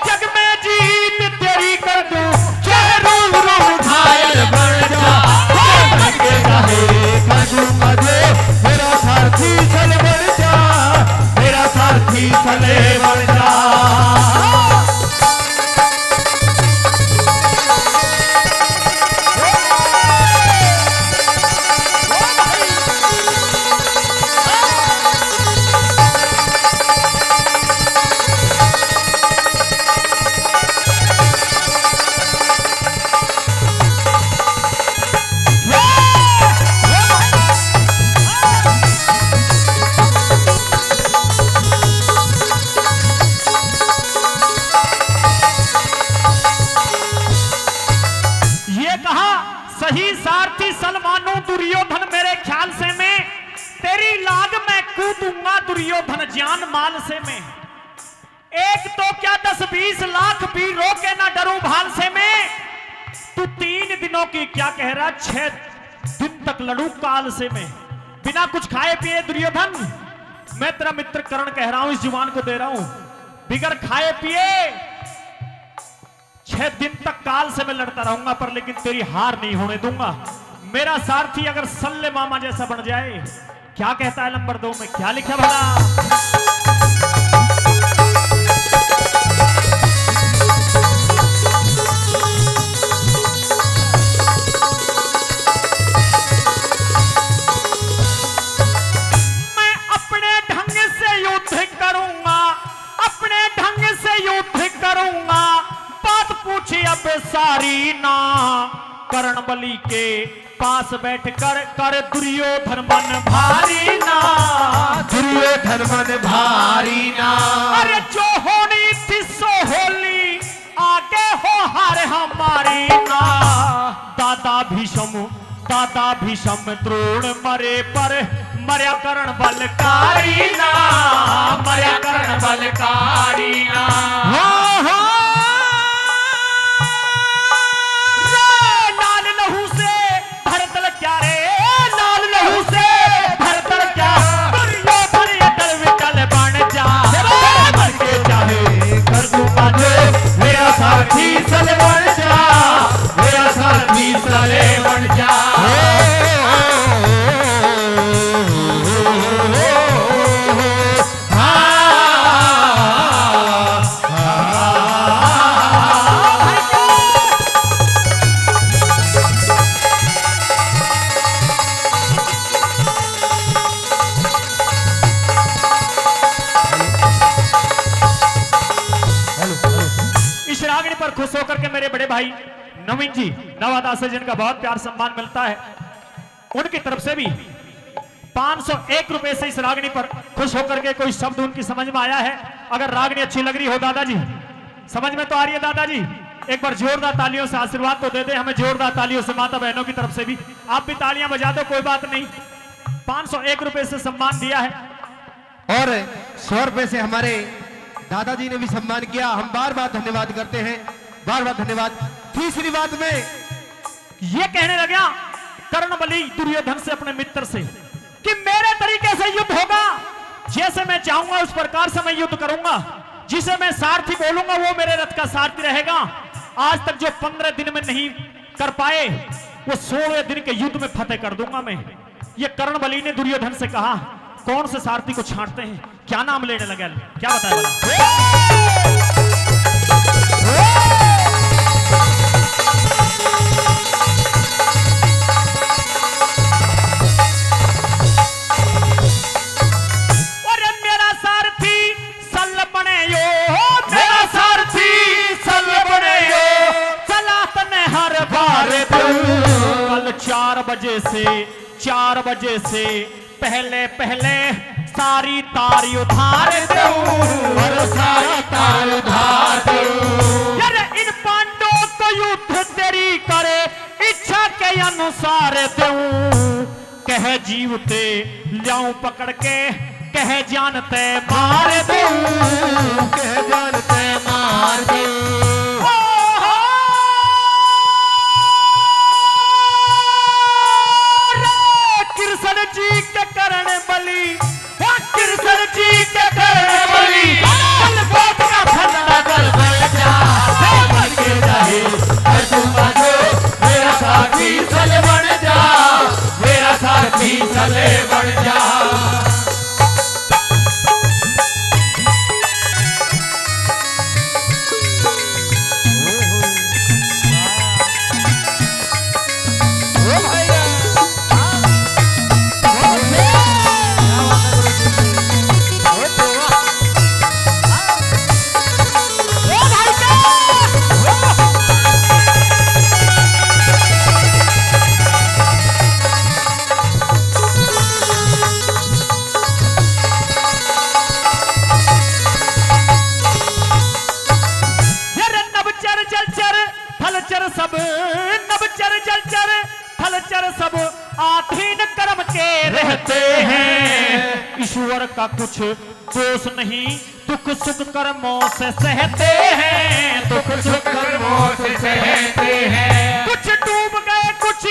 जग में जीत तेरी कर दूं, चाहे रूम रूम घायल बन जा, मन के चाहे कर दूंगा जो, मेरा सारथी सले बन जा, मेरा सारथी सले बन जा। ये कहा सही सारथी सलमानू, दुर्योधन मेरे ख्याल से मैं तेरी लाग में कूदूंगा, दुर्योधन जान माल से मैं। एक तो क्या 10-20 लाख वीरों के ना डरूं भाल से मैं, तू 3 दिनों की क्या कह रहा, 6 दिन तक लड़ू काल से मैं, बिना कुछ खाए पिए दुर्योधन। मैं तेरा मित्र कर्ण कह रहा हूं, इस जुबान को दे रहा हूं, बिगर खाए पिए 6 दिन तक काल से मैं लड़ता रहूंगा, पर लेकिन तेरी हार नहीं होने दूंगा। मेरा सारथी अगर सल्ले मामा जैसा बन जाए, क्या कहता है नंबर 2 में, क्या लिखा भला। मैं अपने ढंग से युद्ध करूंगा, अपने ढंग से युद्ध करूंगा, बात पूछी अब सारी ना, कर्ण बलि के पास बैठ कर दुर्योधन मन भारी ना, दुर्योधन धन मन भारी ना। अरे जो होनी थी सो होली आगे हो हार हमारी ना। दादा भीषम द्रोण मरे पर मर्या करण बलकारी ना। मर्या करण बलकारी ना। नाल लहू से भरतल क्या रे, नाल लहू से भरतल क्या। दुर्योधन अटल विटल बन जा, मर के चाहे कर दूंगा जो मेरा साथी सल बन जा, मेरा साथी सले बन जा। इस रागनी पर खुश होकर के मेरे बड़े भाई नवीन जी नवादा से जिनका बहुत प्यार सम्मान मिलता है, उनकी तरफ से भी 501 रुपए से इस रागनी पर खुश होकर के कोई शब्द उनकी समझ में आया है। अगर रागनी अच्छी लग रही हो दादाजी, समझ में तो आ रही है दादाजी, एक बार जोरदार तालियों से आशीर्वाद तो दे दे हमें, जोरदार तालियों से माता बहनों की तरफ से भी। आप भी तालियां बजा दो, कोई बात नहीं। 501 रुपए से सम्मान दिया है और 100 रुपए से हमारे दादाजी ने भी सम्मान किया। हम बार बार धन्यवाद करते हैं, बार बार धन्यवाद। तीसरी बात में ये कहने लगा कर्ण बलि दुर्योधन से अपने मित्र से कि मेरे तरीके से युद्ध होगा, जैसे मैं चाहूंगा उस प्रकार से मैं युद्ध करूंगा। जिसे मैं सारथी बोलूंगा वो मेरे रथ का सारथी रहेगा। आज तक जो 15 दिन में नहीं कर पाए वो 16वें दिन के युद्ध में फतेह कर दूंगा मैं। ये कर्ण बलि ने दुर्योधन से कहा। कौन से सारथी को छांटते हैं, क्या नाम लेने लगा, क्या बताया बोला? अरे मेरा सारथी सल बने यो, मेरा सारथी सल बने यो, चला तने हर बार कल 4 बजे से पहले सारी तारी उधार दूं, और सारा तार उधार दूं। यार इन पांडवों को युद्ध तेरी करे इच्छा के अनुसार दूं। कह जीवते लाऊं पकड़ के, कह जानते मार दूं, कह जानते मार दूं। कृष्ण जी के करण बलि, कृष्ण जी के करण बलि, बलबोत का फंदा कर बन जा, मर के चाहे कर दूंगा जो मेरा साथी सल बन जा, मेरा साथी सले बन जा। सब आधीन कर्म के रहते हैं। ईश्वर का कुछ दोष नहीं, दुख सुख कर्मों से सहते हैं, दुख सुख कर्मों से सहते हैं। कुछ डूब गए कुछ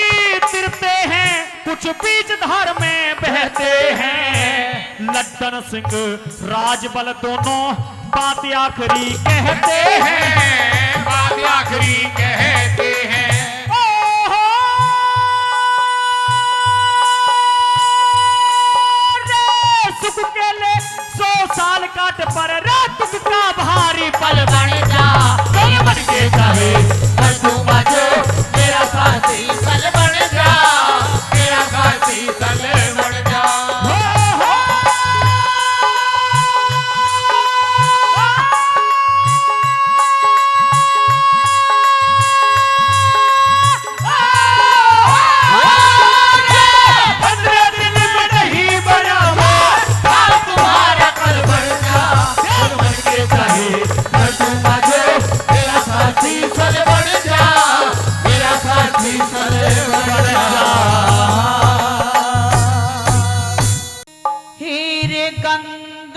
तिरते हैं, कुछ बीच धार में बहते हैं। लड्डन सिंह राजबल दोनों बात आखिरी कहते हैं, बात आखिरी कहते हैं। सुख के ले 100 साल काट पर दुख का भारी पल बन जा, बन के चाहे कर दूंगा जो मेरा साथी सल बन जा, मेरा साथी सल बन जा।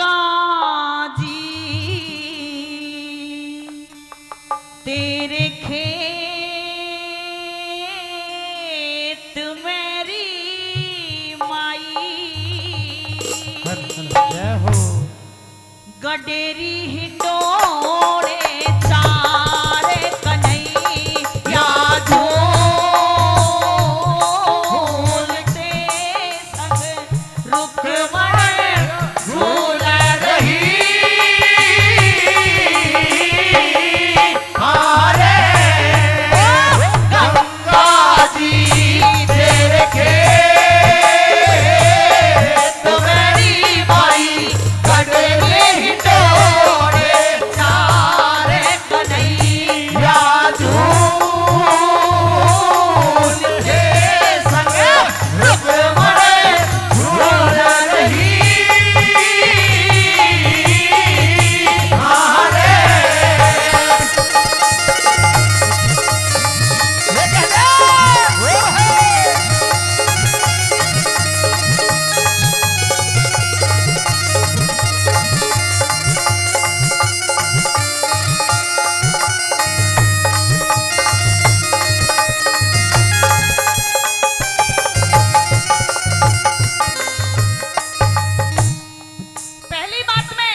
गंगा जी तेरे खेत मेरी माई जय हो गडेरी हिंडोरे चारे कन्हैया झूलते संग रुकमण झूल रही हारे गंगा जी तेरे खेत मेरी माई गडरे हिंडोरे चारे कन्हैया झूल के संग रुकमण झूल रही हारे पहली बात में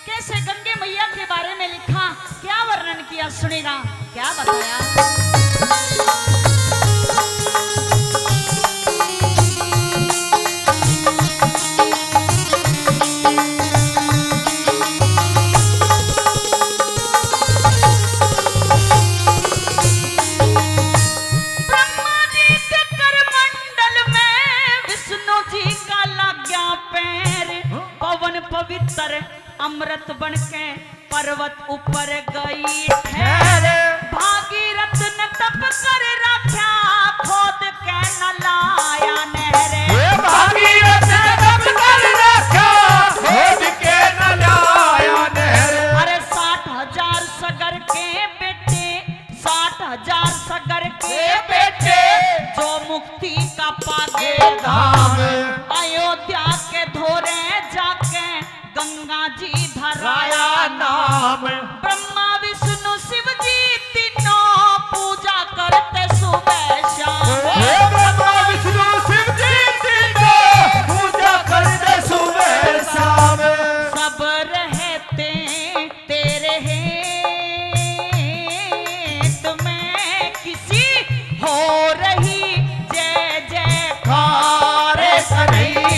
कैसे गंगे मैया के बारे में लिखा, क्या वर्णन किया सुनेगा, क्या बताया। ब्रह्मा जी के करमंडल में विष्णु जी का लाग्या पैर, पवन पवित्र अमृत बन के पर्वत ऊपर गई ठहर। भागीरथ ने तप कर रखा खोद के न लाया नहरे। भागीरथ ने तप कर रखा खोद के न लाया नहर। अरे 60,000 सगर के बेटे 60,000 सगर के बेटे जो मुक्ति का पागे धाम अयोध्या के धोरे जाके गंगा जी धराया नाम ब्रह्मा विष्णु शिव जी तीनों पूजा करते सुबह शाम। हे ब्रह्मा विष्णु शिव जी तीनों पूजा करते सुबह शाम। सब रहते तेरे हेत में किसी हो रही जय जयकार कन्हैया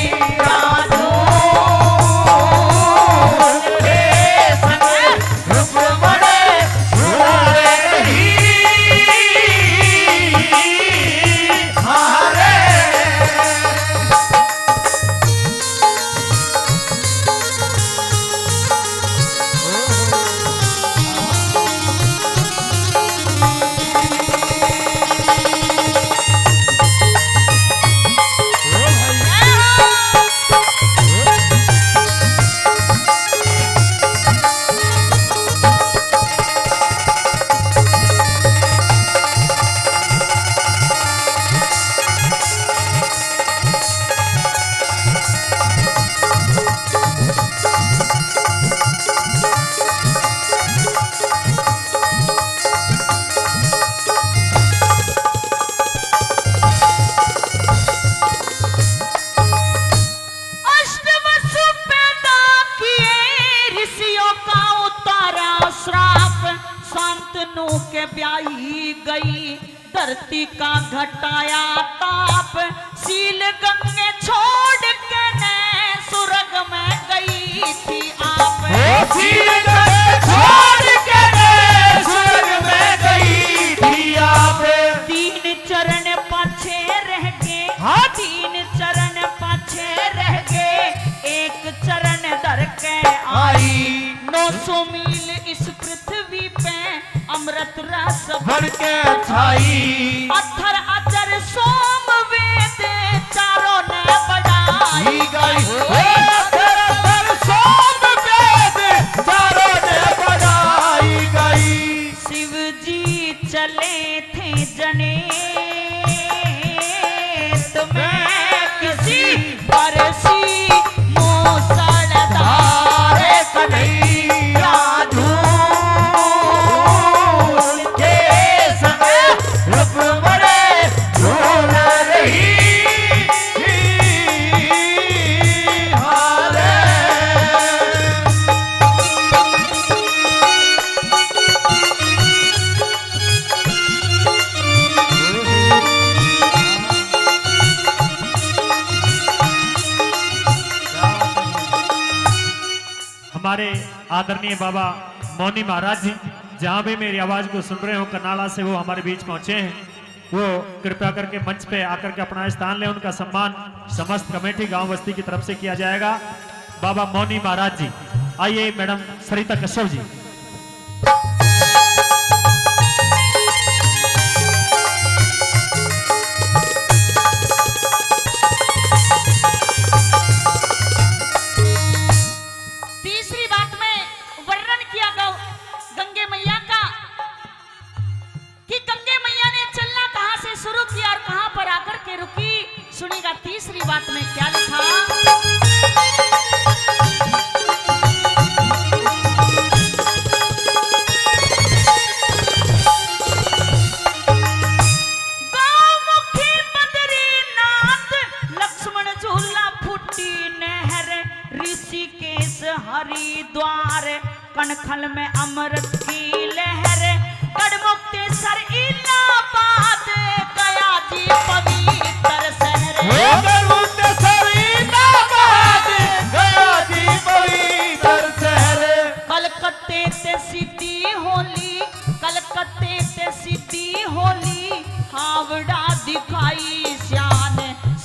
ब्याही गई धरती का घटाया ताप सील गंगे छोड़ के ने सुरग में गई थी आप सील गंगे छोड़ के ने सुरग में गई थी आप 3 चरण पाछे रह गए हाँ 3 चरण पाछे रह गए 1 चरण धर के आई 900 मील इस पृथ्वी पे अमृत रस भर के छाई अथर अचर सोम वेद चारों ने बजाई गई अथर अचर सोम वेद चारों ने बजाई गई। शिव जी चले थे जने तुम्हें किसी परसी मूसलधार हमारे आदरणीय बाबा मौनी महाराज जी जहां भी मेरी आवाज को सुन रहे हो करनाला से वो हमारे बीच पहुंचे हैं, वो कृपया करके मंच पे आकर के अपना स्थान ले। उनका सम्मान समस्त कमेटी गांव बस्ती की तरफ से किया जाएगा। बाबा मौनी महाराज जी, आइए मैडम सरिता कश्यप जी। तीसरी बात में वर्णन किया गंगे मैया का कि गंगे मैया ने चलना कहां से शुरू किया और कहां पर आकर के रुकी। सुनिएगा तीसरी बात में क्या लिखा। गौमुखी बद्रीनाथ लक्ष्मण झूला फूटी नहर ऋषिकेश हरिद्वार कनखल में अमृत की लहर गढ़मुक्तेश्वर इलाहाबाद गया जी पवित्र शहर। गढ़मुक्तेश्वर इलाहाबाद गया जी पवित्र शहर। कलकत्ते ते सिद्धि होली, कलकत्ते ते सिद्धि होली, हावड़ा दिखाई शान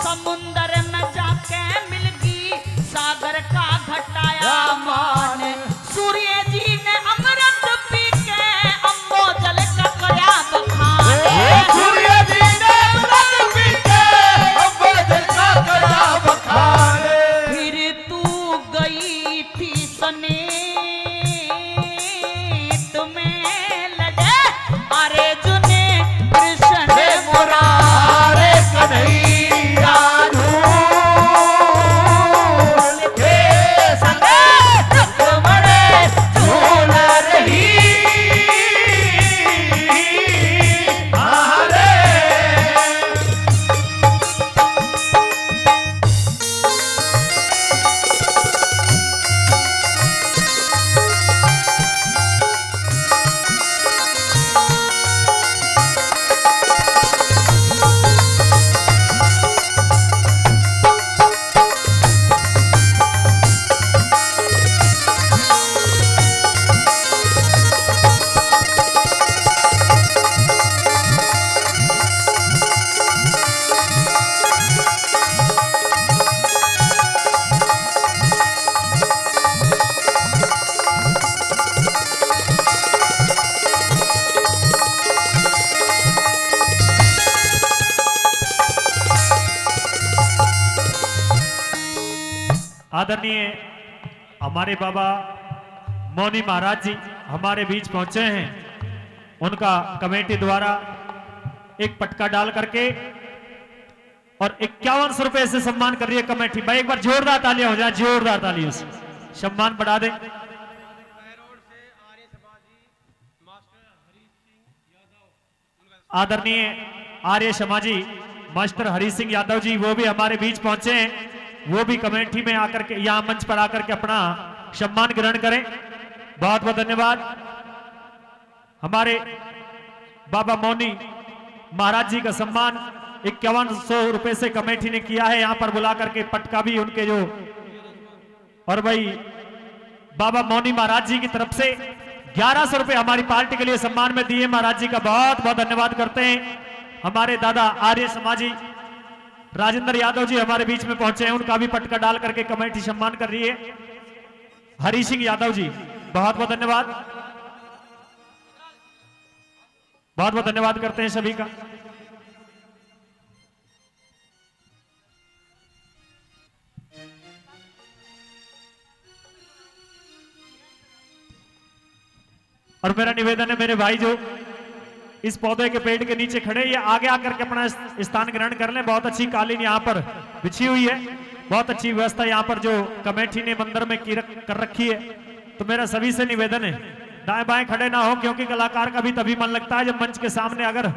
समुंदर में जाके मिल गई सागर का घटाया मान। सूर्य जी ने अमृत पी के अम्बोजल का कया बखान। सूर्य जी ने अमृत पी के अम्बोजल का कया बखान। फिर तू गई थी सने तुम्हें लगे अरे जुने कृष्ण मुरारे कन्हैया झूल के संगे बड़े झूल रही हरे। आदरणीय हमारे बाबा मौनी महाराज जी हमारे बीच पहुंचे हैं। उनका कमेटी द्वारा एक पटका डाल करके और 5100 रुपए से सम्मान कर रही है कमेटी। भाई एक बार जोरदार तालियां हो जाए, जोरदार तालियों से सम्मान बढ़ा दे। आदरणीय आर्य समाजी मास्टर हरि सिंह यादव जी वो भी हमारे बीच पहुंचे हैं। वो भी कमेटी में आकर के यहां मंच पर आकर के अपना सम्मान ग्रहण करें। बहुत बहुत धन्यवाद। हमारे बाबा मौनी महाराज जी का सम्मान 5100 रुपए से कमेटी ने किया है। यहां पर बुला करके पटका भी उनके जो और भाई बाबा मौनी महाराज जी की तरफ से 1100 रुपए हमारी पार्टी के लिए सम्मान में दिए। महाराज जी का बहुत बहुत धन्यवाद करते हैं। हमारे दादा आर्य समाजी राजेंद्र यादव जी हमारे बीच में पहुंचे हैं। उनका भी पटका डाल करके कमेटी सम्मान कर रही है। हरि सिंह यादव जी बहुत बहुत धन्यवाद, बहुत बहुत धन्यवाद करते हैं सभी का। और मेरा निवेदन है मेरे भाई जो इस पौधे के पेड़ के नीचे खड़े ये आगे आकर के अपना स्थान ग्रहण कर लें। बहुत अच्छी कालीन यहाँ पर बिछी हुई है, बहुत अच्छी व्यवस्था यहाँ पर जो कमेटी ने मंदिर में कर रखी है। तो मेरा सभी से निवेदन है दाएं बाएं खड़े ना हो, क्योंकि कलाकार का भी तभी मन लगता है जब मंच के सामने अगर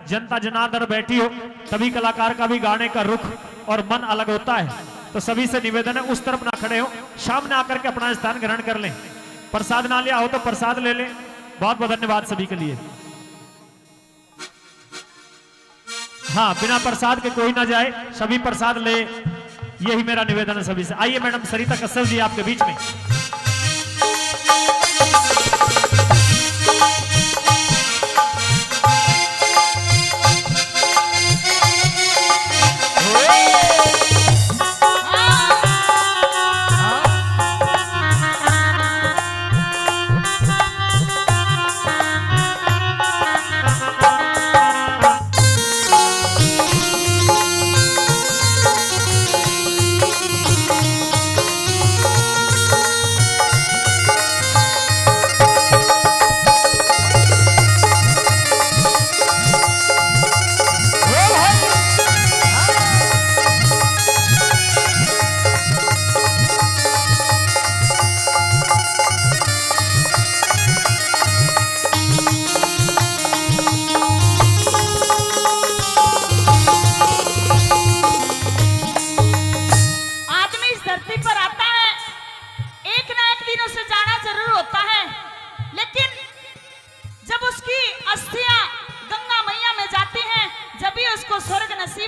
जनता जनार्दन बैठी हो, तभी कलाकार का भी गाने का रुख और मन अलग होता है। तो सभी से निवेदन है उस तरफ ना खड़े हो, सामने आकर के अपना स्थान ग्रहण कर लें। प्रसाद ना लिया हो तो प्रसाद ले लें। बहुत बहुत धन्यवाद सभी के लिए। हाँ, बिना प्रसाद के कोई ना जाए, सभी प्रसाद ले, यही मेरा निवेदन है सभी से। आइए मैडम सरिता कश्यप जी आपके बीच में।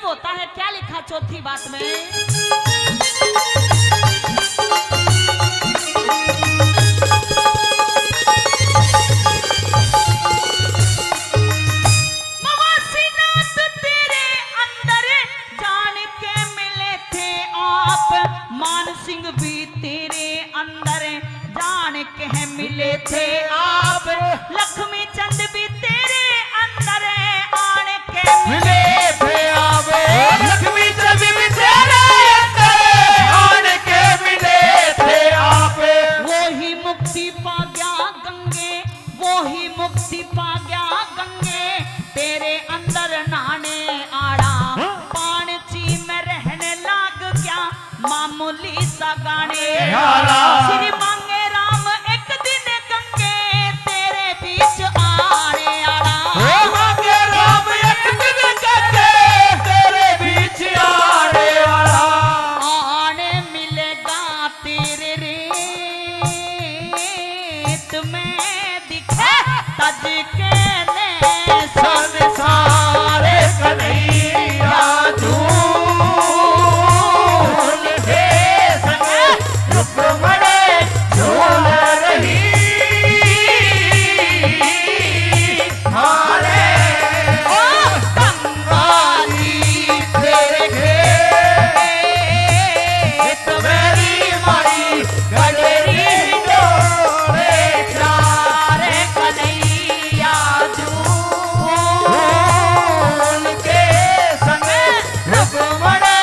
होता है। क्या लिखा चौथी बात में? मवासीनाथ तेरे अंदर जान के मिले थे आप, मान सिंह भी तेरे अंदर जान के मिले थे आप, लक्ष्मी चंद भी तेरे अंदर आने के मिले थे आप, लक्ष्मी चंद भी तेरे अंदर आने के मिले थे आप। वो ही मुक्ति पा गया गंगे, वो ही मुक्ति पा गया गंगे, तेरे अंदर नहाने आड़ा, पाणची में रहने लग गया मामूली सा गाने। श्री मांगे राम एक दिन गंगे तेरे बीच आने आड़ा, मांगे राम एक दिन गंगे तेरे बीच आने वाला, आने मिलेगा तेरे रेत में दिखे तज के ने संसार कन्हैया झूल के संग रुक्मणी झूल रही हारे गंगाजी तेरे खेत मेरी माई गडरी डोरे चारे कन्हैया झूल के संग रुक्मणी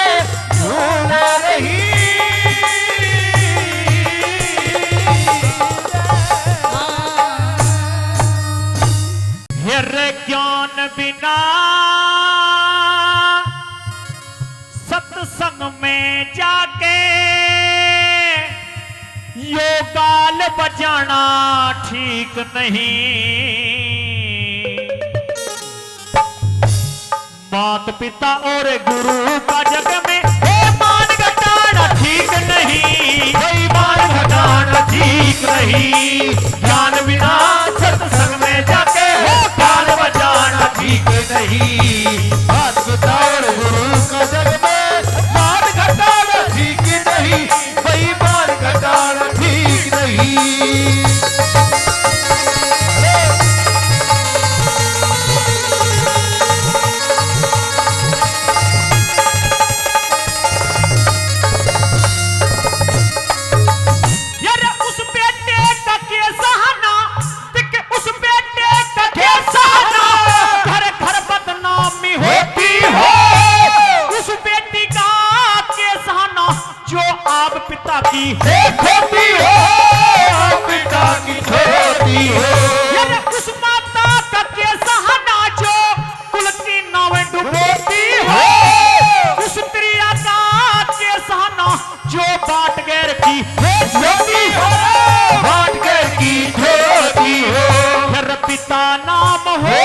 झूल रही। हेरे ज्ञान बिना सत्संग में जाके यो गाल बजाना ठीक नहीं। मात पिता और गुरु का जग में मान घटाना ठीक नहीं, मान घटाना ठीक नहीं, ज्ञान बिना सत्संग में जाके गाल बजाना ठीक नहीं। बात बताओ गुरु का जग में मान घटाना ठीक नहीं, भाई मान घटाना ठीक नहीं। यार उस बेटे का के सहाना, दिख उस बेटे का के सहाना, घर घर बदनामी होती हो। उस बेटी का के सहाना जो आप पिता की खोती हो, पिता की छोटी हो, यार उस माता का के सहाना जो कुल की नावें डुबोती हो। उस त्रिया का के सहाना जो बाट गैर की छोटी हो, बाट कर की छोटी हो। घर पिता नाम हो।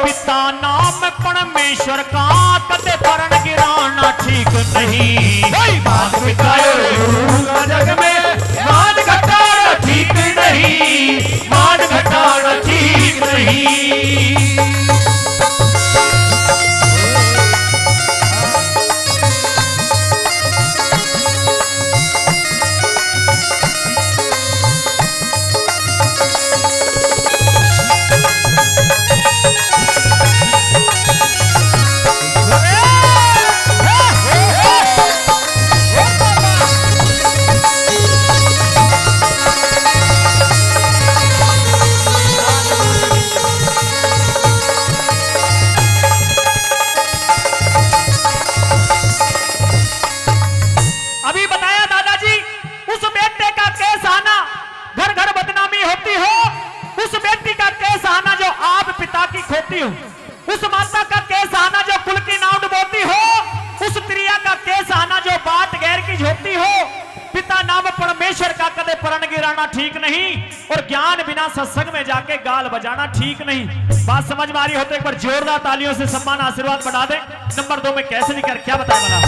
पिता नाम परमेश्वर का कदे परण गिराना ठीक नहीं। बात बिताओ गुरु का जग में मान घटाना ठीक नहीं, मान घटाना ठीक नहीं। अभी बताया दादाजी, उस बेटे का केस आना घर घर बदनामी होती हो। उस बेटी का केस आना जो आप पिता की खोती हो। उस माता का केस आना जो कुल की नाव डुबोती हो। उस त्रिया का केस आना जो बात गैर की झोती हो। पिता नाम परमेश्वर का कदे परण गिराना ठीक नहीं, और ज्ञान बिना सत्संग में जाके गाल बजाना ठीक नहीं। बात समझ में आ रही हो तो एक बार जोरदार तालियों से सम्मान आशीर्वाद बढ़ा दे। नंबर 2 में कैसे लिखकर क्या बताया बना।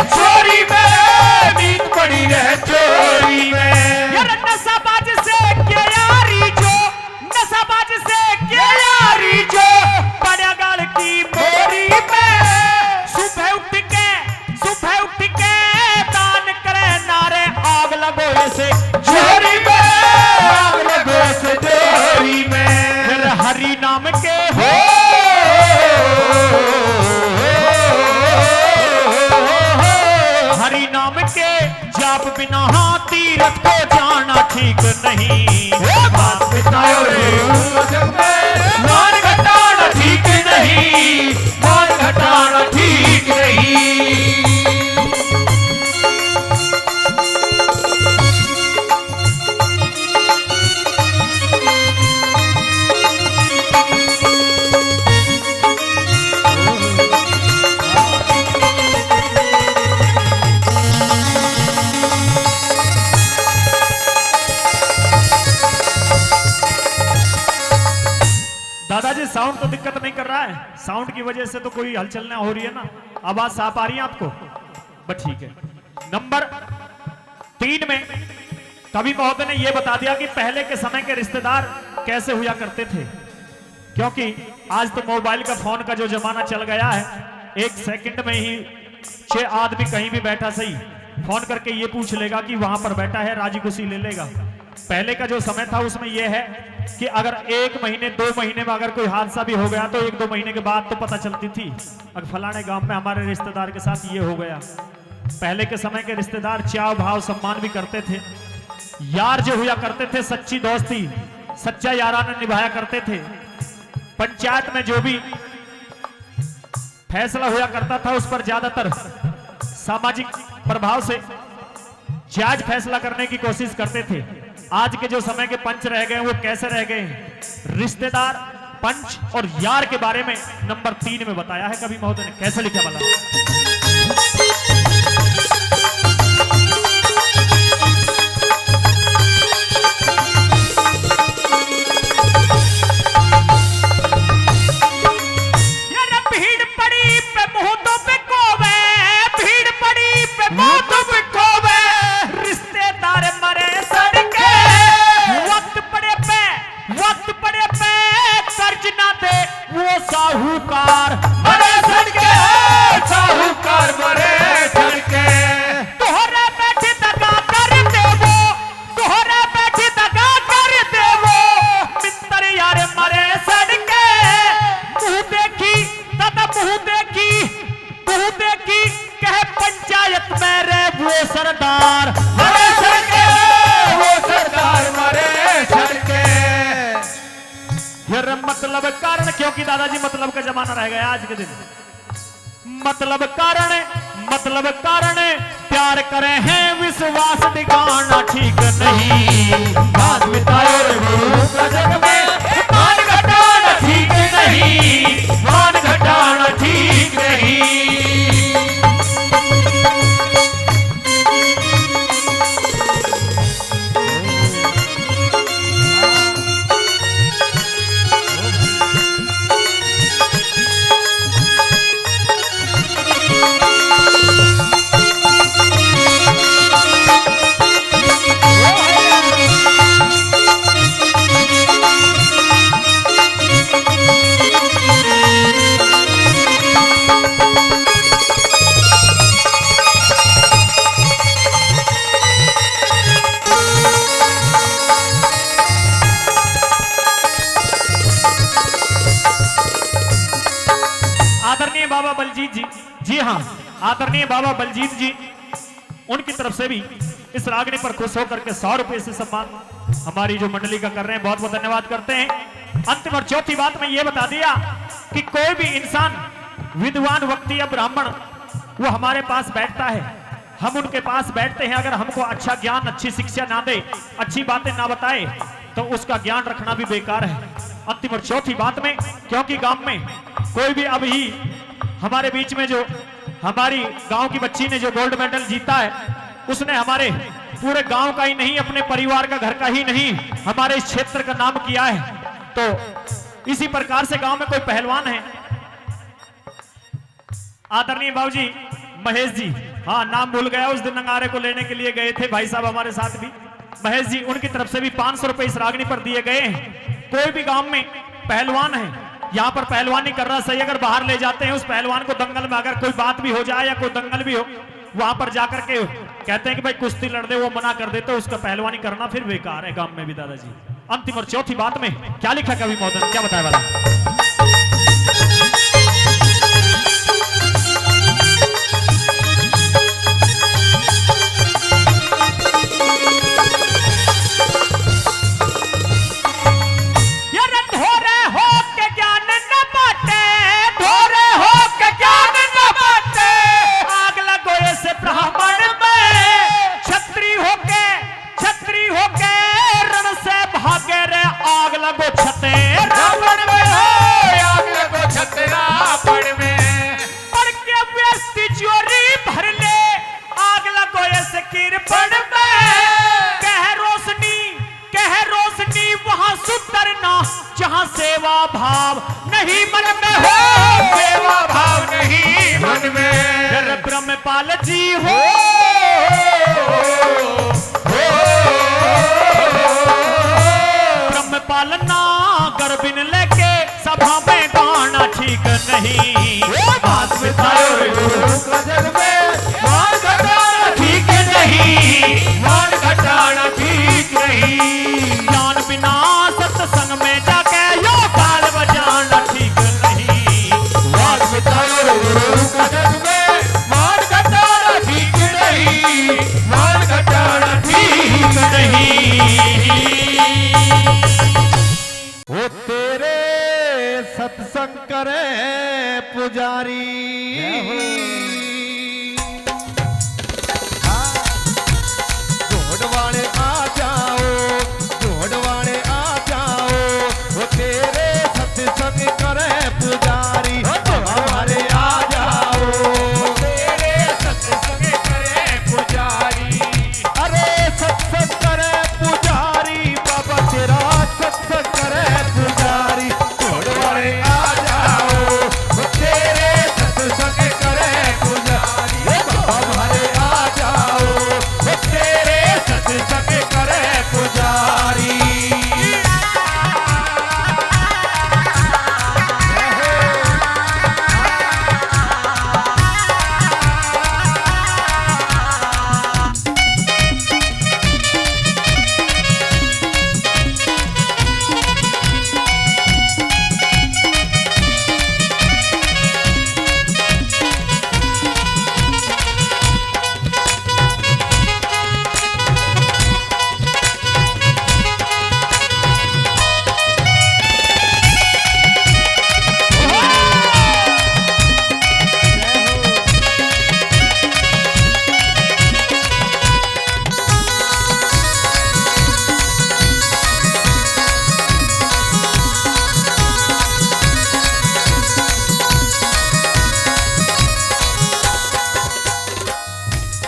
चोरी में नींद पड़ी रहे चोरी में। यार नशाबाज से क्या यारी जो, नशाबाज से क्या यारी जो, बड़ा गाल की मोरी में। सुबह उठ के दान करे नारे, आग लगो ऐसे चोरी में आग लगो से चोरी में। फिर हरि नाम के हो, हरि नाम के जाप बिना हाँ तीरथ को जाना ठीक नहीं। बात बिताओ रे जग में, मान घटाना ठीक नहीं, मान घटाना ठीक नहीं। दादाजी साउंड तो दिक्कत नहीं कर रहा है, साउंड की वजह से तो कोई हलचल ना हो रही है ना, आवाज साफ आ रही है आपको, बस ठीक है। नंबर 3 में कवि महोदय ने यह बता दिया कि पहले के समय के रिश्तेदार कैसे हुआ करते थे, क्योंकि आज तो मोबाइल का फोन का जो जमाना चल गया है, 1 सेकंड में ही 6 आदमी कहीं भी बैठा सही फोन करके ये पूछ लेगा कि वहां पर बैठा है, राजी खुशी ले लेगा। पहले का जो समय था उसमें यह है कि अगर 1 महीने 2 महीने में अगर कोई हादसा भी हो गया तो 1-2 महीने के बाद तो पता चलती थी, अगर फलाने गांव में हमारे रिश्तेदार के साथ ये हो गया। पहले के समय के रिश्तेदार चाव भाव सम्मान भी करते थे, यार जो हुआ करते थे सच्ची दोस्ती सच्चा याराना निभाया करते थे। पंचायत में जो भी फैसला हुआ करता था उस पर ज्यादातर सामाजिक प्रभाव से जायज फैसला करने की कोशिश करते थे। आज के जो समय के पंच रह गए वो कैसे रह गए हैं, रिश्तेदार, पंच और यार के बारे में नंबर 3 में बताया है कवि महोदय ने, कैसे लिखा वाला। साहूकार मरे सड़के, साहूकार मरे सड़के। तोहरा बैठे दगा कर देवो, तोहरा बैठे दगा कर देवो, मित्र यार मरे सड़के। मुंह देखी दादा मुंह देखी कहे पंचायत में रे वो सरदार मरे सड़के, वो सरदार मरे सड़के। फिर मतलब कारण, क्योंकि दादाजी मतलब का जमाना रह गया आज के दिन। मतलब कारण प्यार करे हैं विश्वास दिखाना ठीक नहीं। बात बिताओ रे गुरु का जग में, मान घटाना ठीक नहीं, मान घटाना ठीक नहीं। आदरणीय बाबा बलजीत जी, जी हाँ आदरणीय बाबा बलजीत जी, उनकी तरफ से भी इस रागनी पर खुश होकर के 100 रुपए से सम्मान हमारी जो मंडली का कर रहे हैं, बहुत बहुत धन्यवाद करते हैं। अंतिम और चौथी बात में यह बता दिया कि कोई भी इंसान, विद्वान व्यक्ति या ब्राह्मण, वो हमारे पास बैठता है, हम उनके पास बैठते हैं, अगर हमको अच्छा ज्ञान, अच्छी शिक्षा ना दे, अच्छी बातें ना बताए, तो उसका ज्ञान रखना भी बेकार है। अंतिम और चौथी बात में, क्योंकि गांव में कोई भी, अभी हमारे बीच में जो हमारी गांव की बच्ची ने जो गोल्ड मेडल जीता है, उसने हमारे पूरे गांव का ही नहीं, अपने परिवार का, घर का ही नहीं, हमारे इस क्षेत्र का नाम किया है। तो इसी प्रकार से गांव में कोई पहलवान है, आदरणीय बाबूजी महेश जी, हाँ नाम भूल गया, उस दिन नंगारे को लेने के लिए गए थे भाई साहब हमारे साथ भी महेश जी, उनकी तरफ से भी 500 रुपए इस रागनी पर दिए गए हैं। कोई भी गांव में पहलवान है, यहाँ पर पहलवानी कर रहा सही, अगर बाहर ले जाते हैं उस पहलवान को दंगल में अगर कोई बात भी हो जाए या कोई दंगल भी हो, वहां पर जाकर के कहते हैं कि भाई कुश्ती लड़ दे, वो मना कर देते, उसका पहलवानी करना फिर बेकार है गांव में भी। दादाजी अंतिम और चौथी बात में क्या लिखा कवि महोदय, क्या बताया वाला? जहां सेवा भाव नहीं मन में हो, सेवा भाव नहीं मन में, ब्रह्मपाल जी हो, ब्रह्मपाल ना गर्बिन लेके सभा में गाना ठीक नहीं, बात बताओ गजल में मान घटाना ठीक नहीं, मान घटाना ठीक नहीं, ज्ञान बिना सत्संग में जाके यो ताल बजाना ठीक नहीं, बात बताओ गजल में मान घटाना ठीक नहीं, मान घटाना ठीक नहीं। वो तेरे सत्संग करे पुजारी, ढोडवाड़े आ जाओ, ढोडवाड़े आ जाओ, वो तेरे सत्संग करे पुजारी, हमारे आ जाओ, तेरे सत्संग करे पुजारी, अरे सत्संग करे पुजारी, बाबा तेरा सत्संग करे पुजारी, ढोडवाड़े आ जाओ, वो तेरे सत्संग करे पुजारी, हमारे आ जाओ, वो तेरे सत्संग करे पुजारी।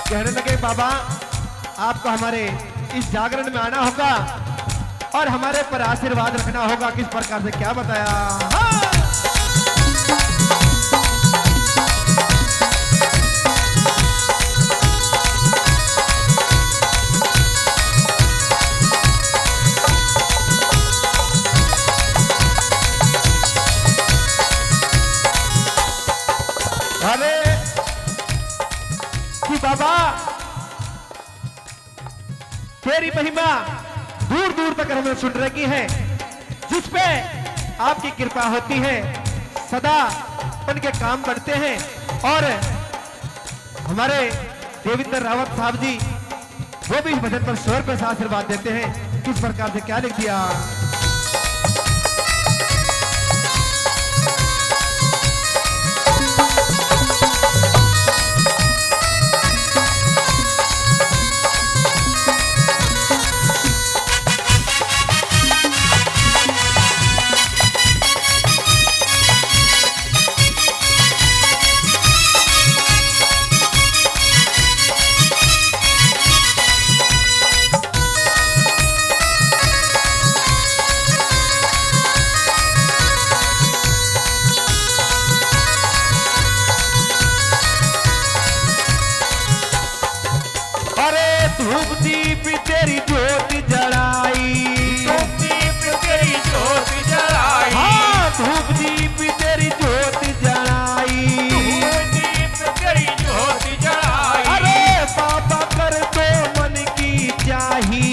कहने लगे बाबा आपको हमारे इस जागरण में आना होगा और हमारे पर आशीर्वाद रखना होगा। किस प्रकार से, क्या बताया? हाँ। अरे कि बाबा तेरी महिमा दूर दूर तक हमें सुन रखी है, जिस पे आपकी कृपा होती है सदा उनके काम बढ़ते हैं। और हमारे देवेंद्र रावत साहब जी वो भी इस भजन पर 100 रुपए से आशीर्वाद देते हैं। किस प्रकार से, क्या लिख दिया? अरे धूप दीप तेरी ज्योत जलाई, धूप दीप तेरी ज्योत जलाई, हाँ धूप दीप तेरी ज्योत जलाई, धूप दीप तेरी ज्योत जलाई। अरे बाबा कर दो मन की चाही,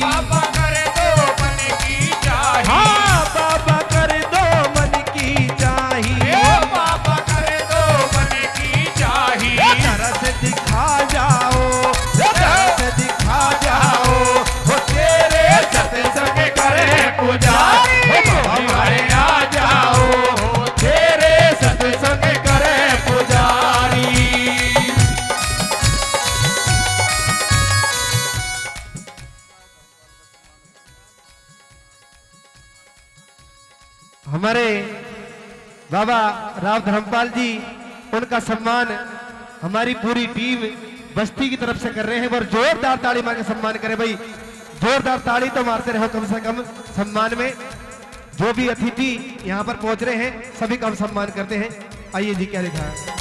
बाबा कर दो मन की चाही, हाँ बाबा कर दो मन की चाही, ओ बाबा कर दो मन की चाही। तरस दिखा जाओ, तरस दिखा जाओ, वो तेरे सत्संग करे पुजारी, हमारे आ जाओ, वो तेरे सत्संग करे पुजारी। हमारे बाबा राव धर्मपाल जी, उनका सम्मान हमारी पूरी टीम बस्ती की तरफ से कर रहे हैं। और जोरदार ताली मार के सम्मान करें भाई, जोरदार ताली तो मारते रहो कम से कम सम्मान में। जो भी अतिथि यहाँ पर पहुंच रहे हैं सभी का हम सम्मान करते हैं। आइए जी, क्या लिखा है?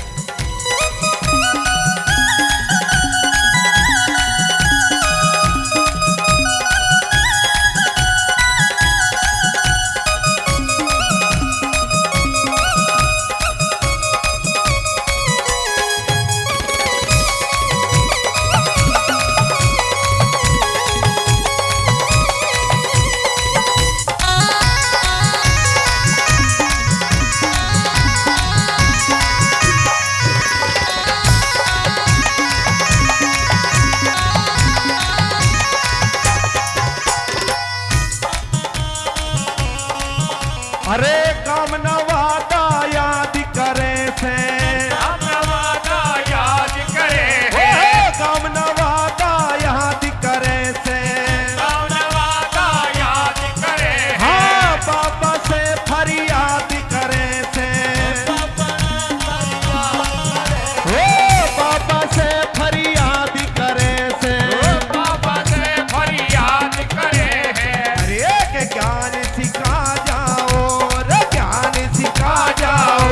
अरे कामना वादा याद करे से, कामना वादा याद करे हे है, कामना वादा याद करे से, कामना वादा याद करे है। हाँ बाबा से फरियाद करे से, ओ बाबा से फरियाद करे से, बाबा से फरियाद करे है। अरे के ज्ञान सिखा जाओ, रे ज्ञान सिखा जाओ,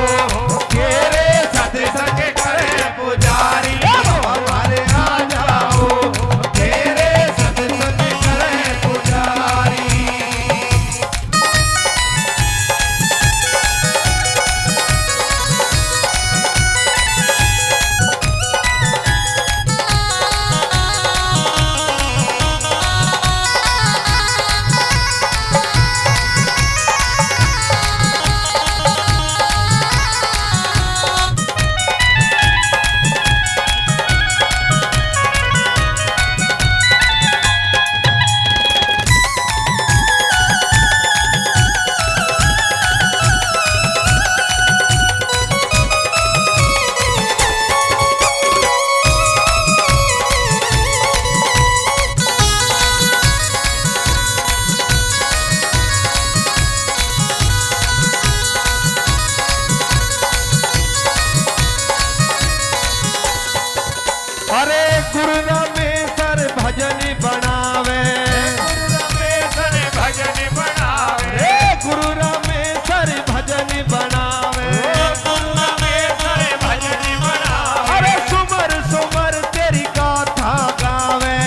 तेरे सत्संग करे पुजारी, हमारे आ जाओ, तेरे सत्संग करे पुजारी। अरे गुरु रामेश्वर भजन बनावे, रामेश्वर भजन बनावे, रे गुरु रामेश्वर भजन बनावे, गुरु रामेश्वर भजन बनावे। अरे सुमर सुमर तेरी गाथा गावे,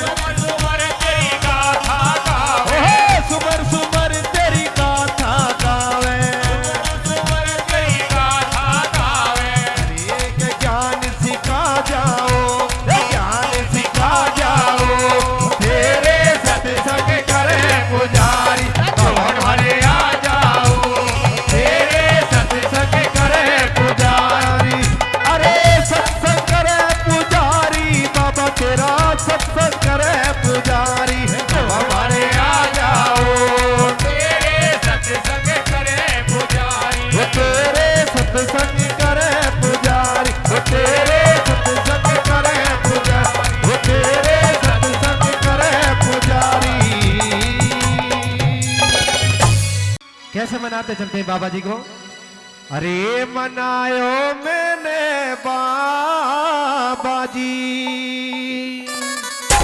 सुमर सुमर तेरी गाथा गावे, ओहे सुमर सुमर तेरी गाथा गावे। सुमर तेरी गाथा गावे। अरे के ज्ञान सिखा जाओ, रे ज्ञान सिखा जाओ, तेरे सत्संग करे पुजारी, हमारे आ जाओ, तेरे सत्संग करे पुजारी। अरे सत्संग करे पुजारी, बाबा तेरा सत्संग करे पुजारी, हमारे आ जाओ, तेरे सत्संग करे पुजारी। वो तेरे सत्संग करे पुजारी, वो तेरे सत्संग करे पुजारी, वो तेरे सत्संग करे पुजारी। कैसे मनाते चलते हैं बाबा जी को? अरे मनायो मैंने बाबा जी,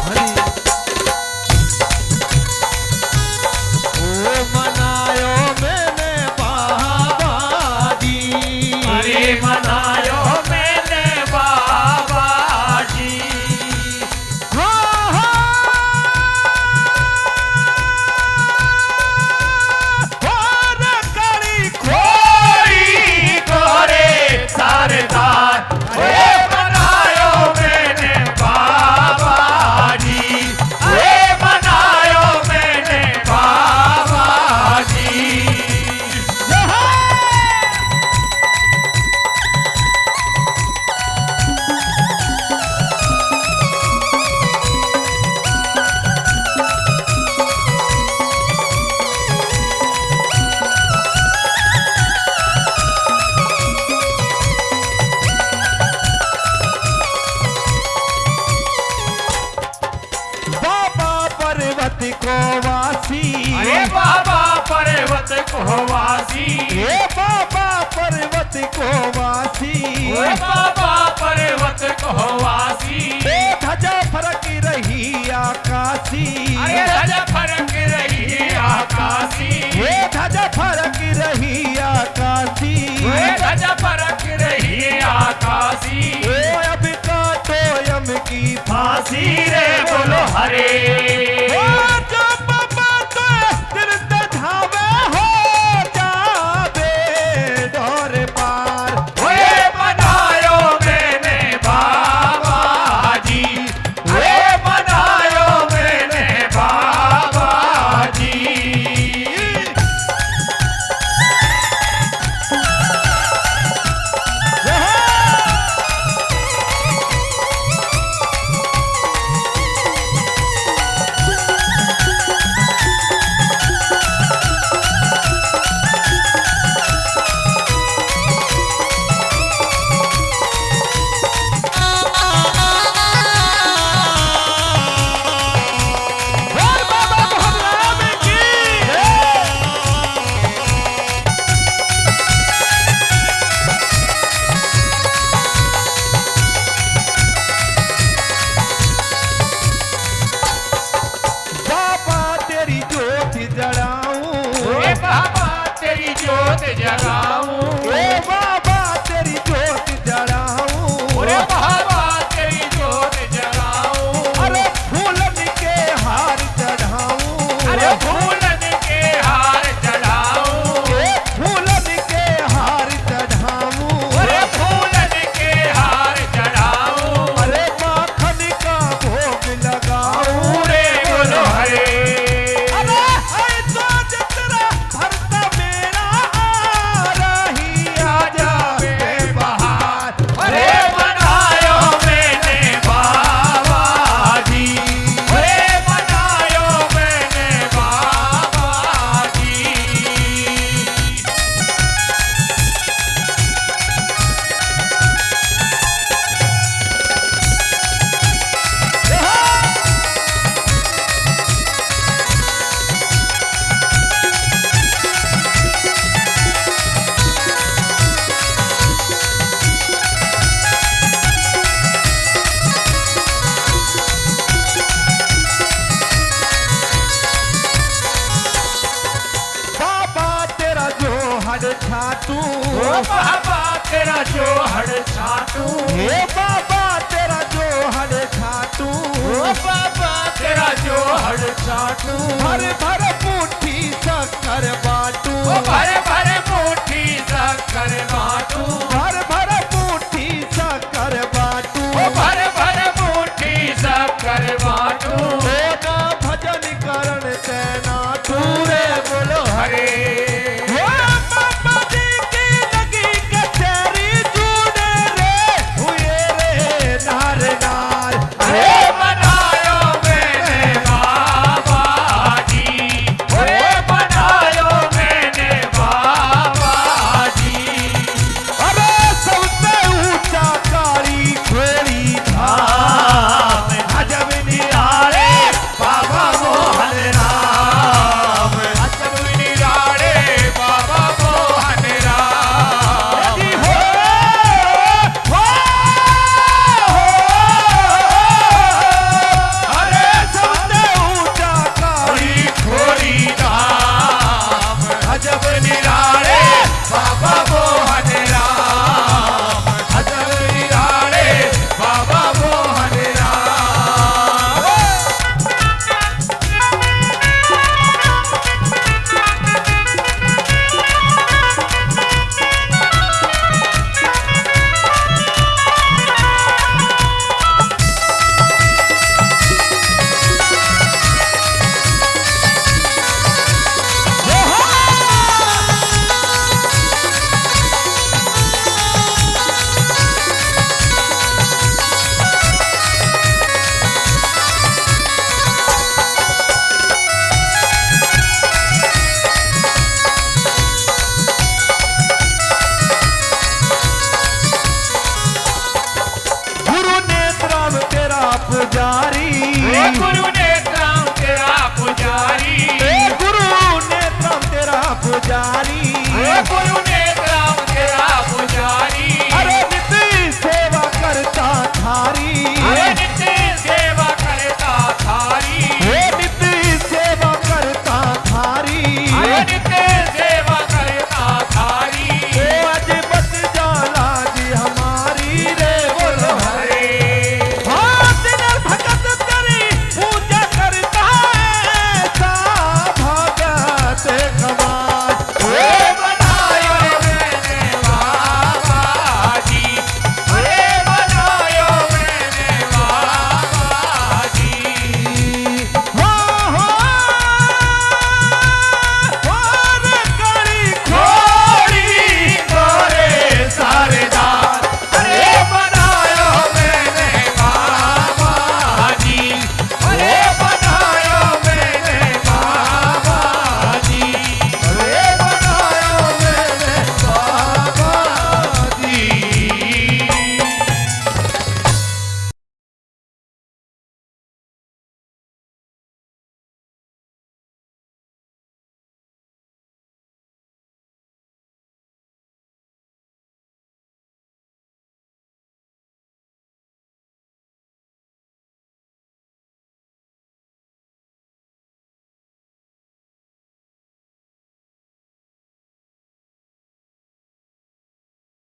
हरी ओ मनायो मैंने बाबा जी, अरे मनायो मैंने बाबा जी। को वासी, अरे बाबा पर्वत को वासी, हे बाबा पर्वत को वासी, अरे बाबा पर्वत को वासी, हे ध्वजा फरक रही आकाशी, अरे ध्वजा फरक रही आकाशी, हे ध्वजा फरक रही आकाशी, अरे ध्वजा फरक रही आकाशी, ओ अब काटो यम की फांसी रे बोलो हरे, ओ जो बाबा तो तीर्थ धावे हो जावे डोर पार, ओए बनायो मैंने बाबा जी, ओए बनायो मैंने बाबा जी। और बाबा भगवान की बाबा तेरी ज्योत जलाऊं, ओए बाबा तेरी जोत जगाऊं, ए बाबा तेरी ज्योत जलाऊं, ओरे बाबा तेरी जोत जगाऊं, अरे फूलन के हार चढ़ाऊं, अरे फूलन के हार चढ़ाऊं, ए फूलन के हार चढ़ाऊं, अरे फूलन के हार चढ़ाऊं, अरे माखन का भोग लगाऊं, रे बोलो हरे, अरे है तो जितना भरता मेरा आ रही आजा बेबहार, अरे बनायो मैंने बाबा जी, अरे बनायो मैंने बाबा जी। बाबा तेरा जो हर छाटू, ओ बाबा तेरा जो हड़ छाटू, हे बाबा तेरा जो हर छाटू, ओ बाबा तेरा जो हड़ छाटू, भर भर मुट्ठी शक्कर बाटू, ओ भर भर मुट्ठी शक्कर बाटू, भर भर मुट्ठी शक्कर बाटू, ओ भर भर मुट्ठी शक्कर बाटू, ओ ना भजन करण तेना टूरे बोलो हरे ओ बाबा जी की लगी कचहरी जूने रे हुए रे नार नार, अरे बनायो मैंने बाबा जी, अरे बनायो मैंने बाबा जी। अरे सबसे ऊंचा कारी खोड़ी धाम, अजब निराले बाबा मोहन राम, अजब निराले बाबा मोहन राम। हो अरे सबसे ऊंचा कारी खोरी खोरी धाम, अजब निराले बाबा मोहन राम, अजब निराले बाबा मोहन राम। गुरु नेत्राम तेरा पुजारी, गुरु ने काम तेरा पुजारी गुरु